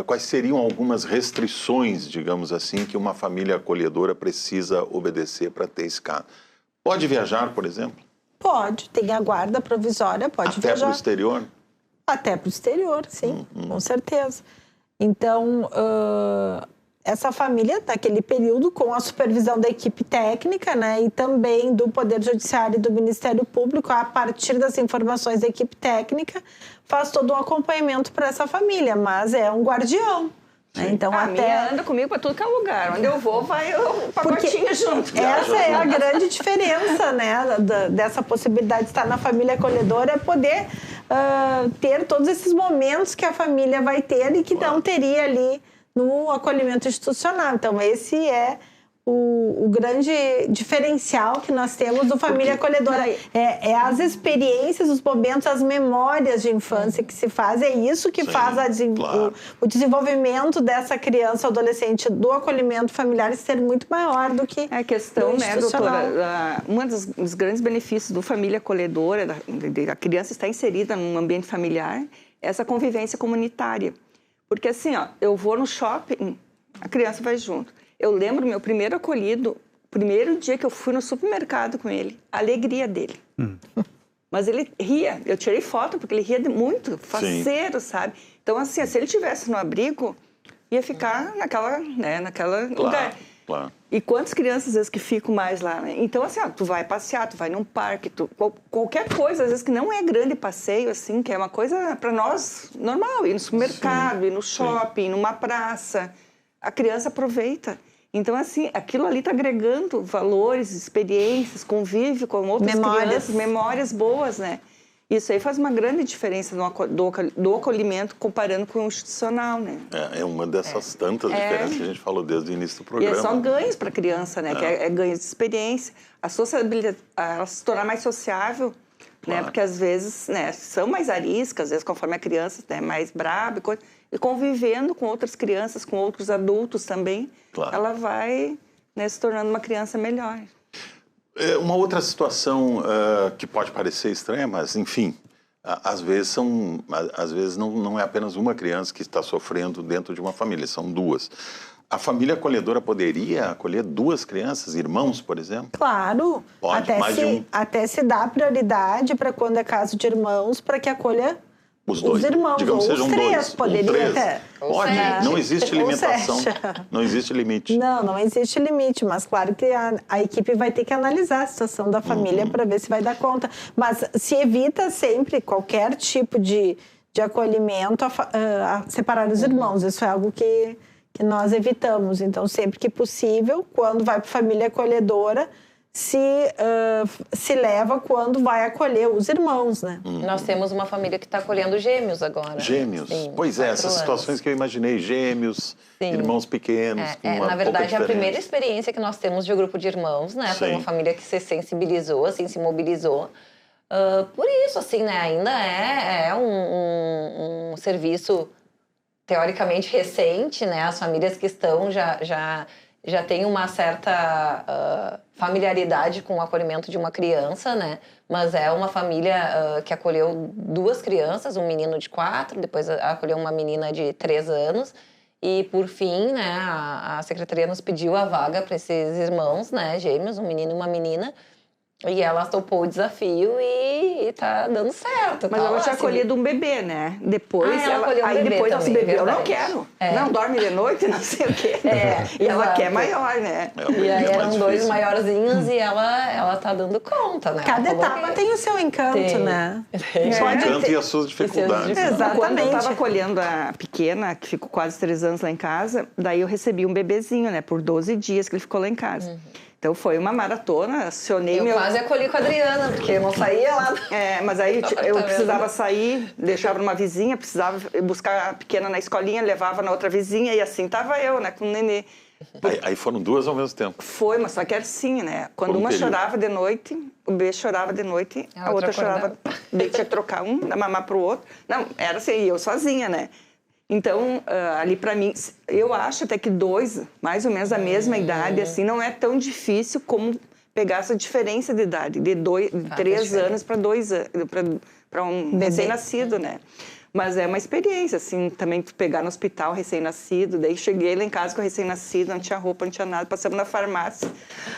quais seriam algumas restrições, digamos assim, que uma família acolhedora precisa obedecer para ter esse caso? Pode viajar, por exemplo? Pode, tem a guarda provisória, pode viajar. Até para o exterior? Até para o exterior, sim, com certeza. Então, essa família, naquele período, com a supervisão da equipe técnica, né, e também do Poder Judiciário e do Ministério Público, a partir das informações da equipe técnica, faz todo um acompanhamento para essa família, mas é um guardião. Então, a minha anda comigo para tudo que é lugar. Onde eu vou, vai o pacotinho junto. Essa é a grande diferença, né, dessa possibilidade de estar na família acolhedora, é poder ter todos esses momentos que a família vai ter e que não teria ali no acolhimento institucional. Então, esse é o grande diferencial que nós temos do família acolhedora. É as experiências, os momentos, as memórias de infância que se faz. É isso que faz o desenvolvimento dessa criança ou adolescente do acolhimento familiar ser muito maior do que a questão, né, doutora? Dos grandes benefícios do família acolhedora, a criança estar inserida num ambiente familiar, é essa convivência comunitária. Porque assim, eu vou no shopping, a criança vai junto. Eu lembro meu primeiro acolhido, primeiro dia que eu fui no supermercado com ele, a alegria dele. Mas ele ria, eu tirei foto porque ele ria muito, faceiro, sabe? Então, assim, se ele tivesse no abrigo, ia ficar naquela lugar. Claro. E quantas crianças, às vezes, que ficam mais lá, né? Então, assim, tu vai passear, tu vai num parque, qualquer coisa, às vezes, que não é grande passeio, assim, que é uma coisa, para nós, normal, ir no supermercado, ir no shopping, ir numa praça, a criança aproveita. Então, assim, aquilo ali está agregando valores, experiências, convívio com outras crianças, memórias boas, né? Isso aí faz uma grande diferença do acolhimento comparando com o institucional, né? É uma dessas tantas diferenças que a gente falou desde o início do programa. E é só ganhos para a criança, né? Que é ganhos de experiência. A sociabilidade, ela se tornar mais sociável, né? Porque às vezes, né, são mais ariscas, às vezes conforme a criança é mais braba e convivendo com outras crianças, com outros adultos também, ela vai, né, se tornando uma criança melhor. Uma outra situação que pode parecer estranha, mas enfim, às vezes não é apenas uma criança que está sofrendo dentro de uma família, são duas. A família acolhedora poderia acolher duas crianças, irmãos, por exemplo? Claro. Pode, até se dá prioridade para quando é caso de irmãos, para que acolha os dois. Os irmãos, digamos, ou sejam os três, dois, poderia até. Pode, não existe limitação, não existe limite. Não existe limite, mas claro que a equipe vai ter que analisar a situação da família para ver se vai dar conta. Mas se evita sempre qualquer tipo de acolhimento a separar os irmãos. Isso é algo que nós evitamos. Então, sempre que possível, quando vai para família acolhedora, se leva quando vai acolher os irmãos, né? Nós temos uma família que está acolhendo gêmeos agora. Gêmeos? Sim, pois é, essas situações que eu imaginei, gêmeos, irmãos pequenos. Na verdade, é a primeira experiência que nós temos de um grupo de irmãos, né? Foi uma família que se sensibilizou, assim, se mobilizou. Por isso, assim, né? Ainda é um serviço teoricamente recente, né? As famílias que estão já têm uma certa familiaridade com o acolhimento de uma criança, né? Mas é uma família que acolheu duas crianças, um menino de 4, depois acolheu uma menina de 3 anos. E, por fim, né, a secretaria nos pediu a vaga para esses irmãos, né, gêmeos, um menino e uma menina. E ela topou o desafio e tá dando certo. Mas tá ela lá, tinha assim. acolhido um bebê, né? Depois ela acolheu um aí bebê depois ela se também, bebeu. Eu não verdade. quero. Não, dorme de noite, não sei o quê. É, e ela exato. quer maior, né? E aí eram mais 2 difícil. maiorzinhos e ela tá dando conta, né? Cada Ela falou etapa que- tem o seu encanto, Tem. né? Tem. Só Pode encanto ter- e as suas dificuldades. né? Exatamente. Quando eu estava acolhendo a pequena, que ficou quase 3 anos lá em casa, daí eu recebi um bebezinho, né? Por 12 dias que ele ficou lá em casa. Então foi uma maratona, acionei Eu meu... quase acolhi com a Adriana, porque eu não saía lá. Mas aí eu vendo? precisava sair, deixava numa vizinha, precisava buscar a pequena na escolinha, levava na outra vizinha e assim tava eu, né? Com o nenê. Aí foram 2 ao mesmo tempo. Foi, mas só que era assim, né? Quando Por um uma período. chorava de noite, o bebê chorava de noite, A a outra outra chorava. Daí tinha que trocar um, dar mamar pro outro. Não, era assim, eu sozinha, né? Então, ali pra mim, eu acho até que 2, mais ou menos a mesma idade, assim, não é tão difícil como pegar essa diferença de idade, de 3 diferença. anos para 2 anos, para um recém-nascido, né? Mas é uma experiência, assim, também tu pegar no hospital recém-nascido. Daí cheguei lá em casa com o recém-nascido, não tinha roupa, não tinha nada. Passamos na farmácia,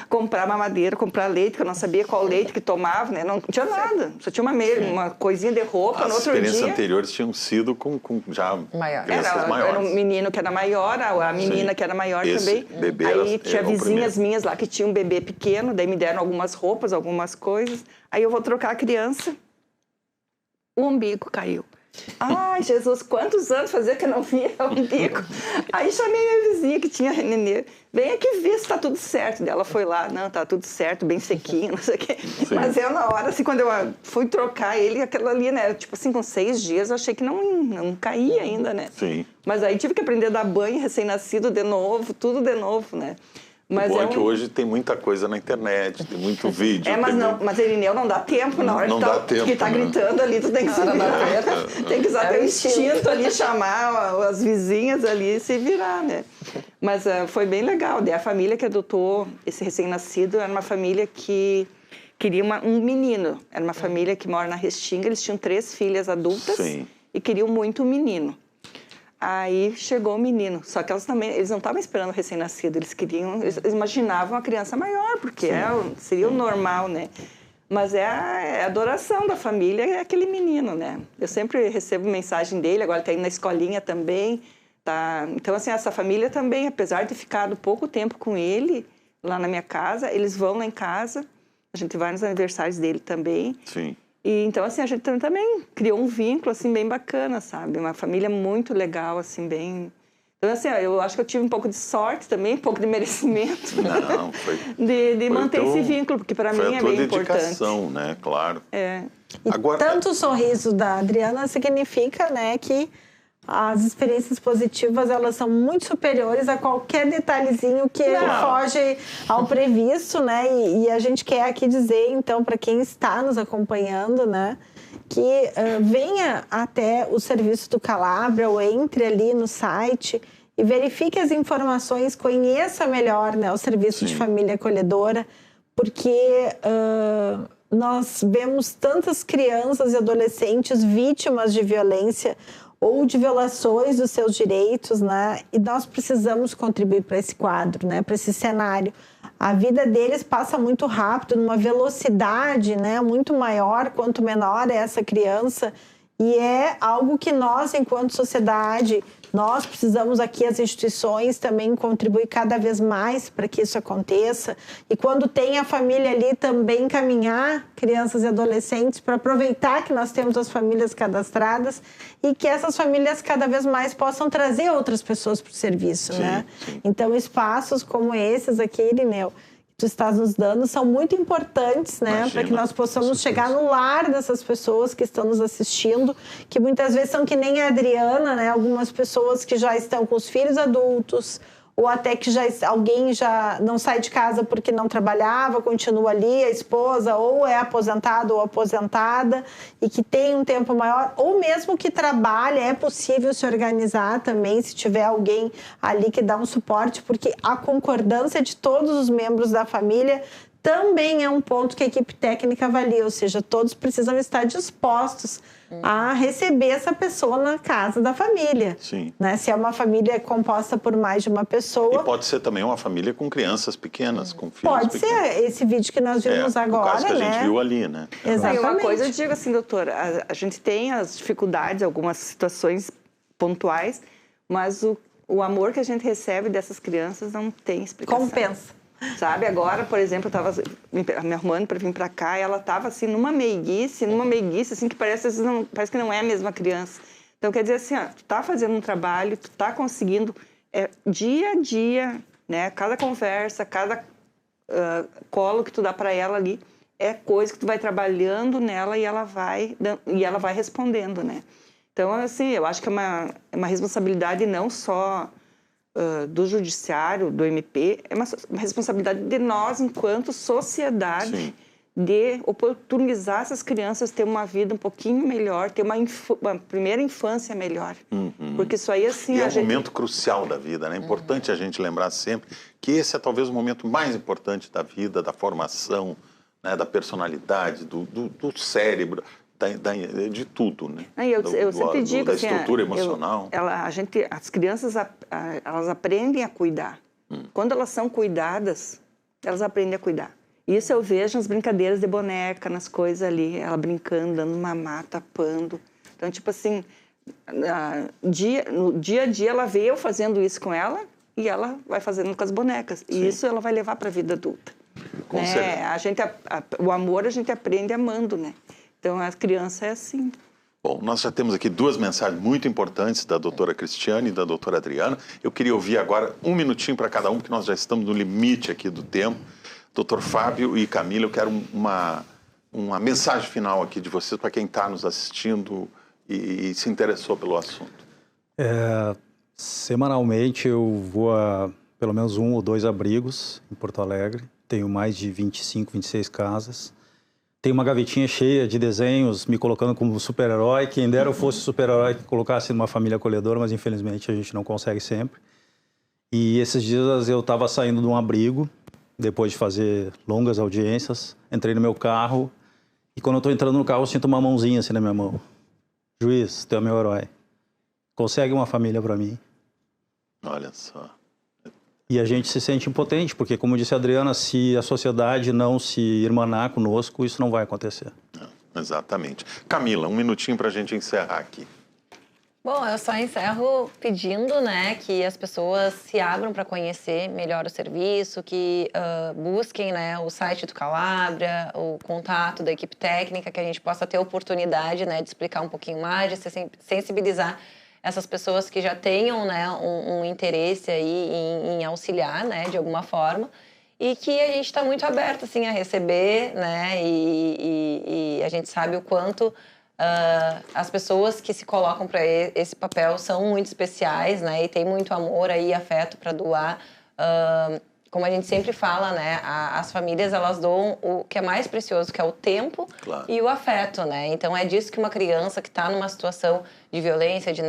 comprar mamadeira, comprar leite, que eu não sabia qual leite que tomava, né? Não tinha nada, só tinha uma coisinha de roupa. As No outro experiências dia... anteriores tinham sido com já Maior. crianças maiores. Era um menino que era maior, a menina Sim. que era maior Esse também. bebê Aí era tinha o vizinhas primeiro. minhas lá que tinham um bebê pequeno, daí me deram algumas roupas, algumas coisas. Aí eu vou trocar a criança, o umbigo caiu. Ai, Jesus, quantos anos fazia que eu não via o umbigo? Aí chamei minha vizinha que tinha nenê. Vem aqui ver se tá tudo certo. Daí ela foi lá, não, tá tudo certo, bem sequinho, não sei o quê. Sim. Mas eu, na hora, assim, quando eu fui trocar ele, aquilo ali, né? Tipo assim, com 6 dias, eu achei que não caía ainda, né? Sim. Mas aí tive que aprender a dar banho, recém-nascido de novo, tudo de novo, né? Mas O bom é que hoje tem muita coisa na internet, tem muito vídeo. mas tem não, muito... mas Irineu não dá tempo na hora Não que dá tá, tempo, que tá né? gritando ali, tu tem que se virar. Tem que usar É teu o instinto. instinto ali, chamar as vizinhas ali e se virar, né? Mas foi bem legal. Daí a família que adotou esse recém-nascido era uma família que queria um menino. Era uma família que mora na Restinga, eles tinham 3 filhas adultas. Sim. E queriam muito um menino. Aí chegou o menino, só que eles não estavam esperando o recém-nascido, eles imaginavam a criança maior, porque seria o normal, né? Mas é a adoração da família, é aquele menino, né? Eu sempre recebo mensagem dele, agora está indo na escolinha também, tá? Então, assim, essa família também, apesar de ter ficado pouco tempo com ele, lá na minha casa, eles vão lá em casa, a gente vai nos aniversários dele também. Sim. E então, assim, a gente também criou um vínculo, assim, bem bacana, sabe? Uma família muito legal, assim, bem... Então, assim, eu acho que eu tive um pouco de sorte também, um pouco de merecimento. Não, foi... de manter esse vínculo, porque para mim é bem importante. Foi a tua dedicação, né? Claro. É. E Agora... tanto o sorriso da Adriana significa, né, que as experiências positivas, elas são muito superiores a qualquer detalhezinho que foge ao previsto, né? E a gente quer aqui dizer, então, para quem está nos acompanhando, né, que venha até o serviço do Calabria ou entre ali no site e verifique as informações, conheça melhor, né, o serviço de família acolhedora, porque nós vemos tantas crianças e adolescentes vítimas de violência ou de violações dos seus direitos, né? E nós precisamos contribuir para esse quadro, né? Para esse cenário. A vida deles passa muito rápido, numa velocidade, né, muito maior, quanto menor é essa criança. E é algo que nós, enquanto sociedade, nós precisamos aqui, as instituições, também contribuir cada vez mais para que isso aconteça. E quando tem a família ali, também encaminhar crianças e adolescentes para aproveitar que nós temos as famílias cadastradas e que essas famílias cada vez mais possam trazer outras pessoas para o serviço, né? Então, espaços como esses aqui, Irineu, tu estás nos dando, são muito importantes, né, para que nós possamos chegar no lar dessas pessoas que estão nos assistindo, que muitas vezes são que nem a Adriana, né, algumas pessoas que já estão com os filhos adultos, ou até que alguém já não sai de casa porque não trabalhava, continua ali, a esposa, ou é aposentado ou aposentada, e que tem um tempo maior, ou mesmo que trabalha, é possível se organizar também, se tiver alguém ali que dá um suporte, porque a concordância de todos os membros da família também é um ponto que a equipe técnica avalia, ou seja, todos precisam estar dispostos a receber essa pessoa na casa da família. Sim. Né? Se é uma família composta por mais de uma pessoa... E pode ser também uma família com crianças pequenas, com filhos Pode pequenos. ser esse vídeo que nós vimos agora, o caso que a né? gente viu ali, né? Exatamente. E uma coisa eu digo assim, doutora, a gente tem as dificuldades, algumas situações pontuais, mas o amor que a gente recebe dessas crianças não tem explicação. Compensa. Sabe, agora, por exemplo, eu estava me arrumando para vir para cá e ela estava assim, numa meiguice, assim, que parece que não é a mesma criança. Então, quer dizer assim, ó, tu tá fazendo um trabalho, tu tá conseguindo, dia a dia, né, cada conversa, cada colo que tu dá para ela ali, é coisa que tu vai trabalhando nela e ela vai respondendo, né? Então, assim, eu acho que é uma responsabilidade não só do judiciário, do MP, é uma responsabilidade de nós, enquanto sociedade, Sim. de oportunizar essas crianças ter uma vida um pouquinho melhor, ter uma primeira infância melhor. Porque isso aí, assim... E é um momento crucial da vida, né? É importante a gente lembrar sempre que esse é talvez o momento mais importante da vida, da formação, né? Da personalidade, do cérebro, de tudo, né? Eu sempre digo da assim, estrutura emocional. As crianças, elas aprendem a cuidar. Quando elas são cuidadas, elas aprendem a cuidar. Isso eu vejo nas brincadeiras de boneca, nas coisas ali, ela brincando, dando mamar, tapando. Então, tipo assim, no dia a dia ela vê eu fazendo isso com ela e ela vai fazendo com as bonecas. E isso ela vai levar para a vida adulta. Com certeza. O amor a gente aprende amando, né? Então, a criança é assim. Bom, nós já temos aqui duas mensagens muito importantes da doutora Cristiane e da doutora Adriana. Eu queria ouvir agora um minutinho para cada um, porque nós já estamos no limite aqui do tempo. Doutor Fábio e Camila, eu quero uma mensagem final aqui de vocês para quem está nos assistindo e se interessou pelo assunto. Semanalmente eu vou a pelo menos 1 ou 2 abrigos em Porto Alegre. Tenho mais de 25, 26 casas. Tem uma gavetinha cheia de desenhos me colocando como super-herói. Quem dera eu fosse super-herói que colocasse numa família acolhedora, mas infelizmente a gente não consegue sempre. E esses dias eu estava saindo de um abrigo, depois de fazer longas audiências, entrei no meu carro e quando eu estou entrando no carro eu sinto uma mãozinha assim na minha mão. Juiz, tu é meu herói. Consegue uma família para mim. Olha só. E a gente se sente impotente, porque, como disse a Adriana, se a sociedade não se irmanar conosco, isso não vai acontecer. Exatamente. Camila, um minutinho para a gente encerrar aqui. Bom, eu só encerro pedindo, né, que as pessoas se abram para conhecer melhor o serviço, que busquem, né, o site do Calabria, o contato da equipe técnica, que a gente possa ter a oportunidade, né, de explicar um pouquinho mais, de sensibilizar essas pessoas que já tenham, né, um interesse aí em auxiliar, né, de alguma forma, e que a gente está muito aberto, assim, a receber, né, e a gente sabe o quanto as pessoas que se colocam para esse papel são muito especiais, né, e tem muito amor aí, afeto para doar. Como a gente sempre fala, né, as famílias, elas doam o que é mais precioso, que é o tempo e o afeto, né? Então, é disso que uma criança que está numa situação de violência, de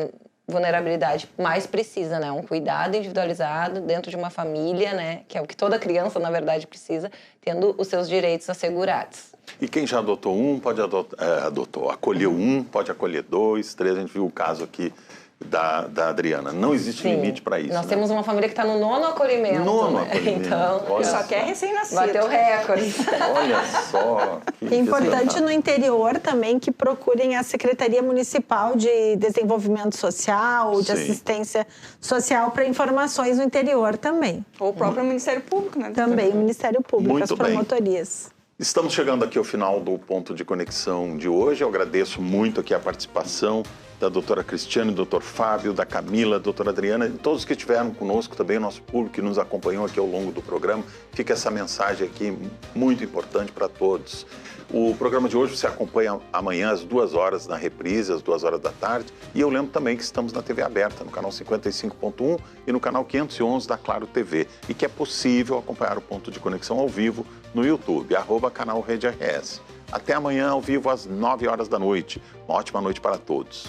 vulnerabilidade, mais precisa, né? Um cuidado individualizado dentro de uma família, né? Que é o que toda criança, na verdade, precisa, tendo os seus direitos assegurados. E quem já adotou pode acolheu pode acolher 2, 3, a gente viu o caso aqui da Adriana. Não existe limite para isso. Nós né? temos uma família que está no 9º acolhimento. Acolhimento. Então, só quer recém-nascido. Bateu recorde. Olha só. É importante no interior também que procurem a Secretaria Municipal de Desenvolvimento Social, de Assistência Social para informações no interior também. Ou o próprio Ministério Público, né? Também o Ministério Público, Muito as promotorias. Estamos chegando aqui ao final do Ponto de Conexão de hoje. Eu agradeço muito aqui a participação da doutora Cristiane, do doutor Fábio, da Camila, da doutora Adriana e todos que estiveram conosco, também o nosso público que nos acompanhou aqui ao longo do programa. Fica essa mensagem aqui muito importante para todos. O programa de hoje você acompanha amanhã às 2 horas na reprise, às 2 horas da tarde. E eu lembro também que estamos na TV aberta, no canal 55.1 e no canal 511 da Claro TV. E que é possível acompanhar o Ponto de Conexão ao vivo no YouTube, @canal Rede RS. Até amanhã ao vivo às 9 horas da noite. Uma ótima noite para todos.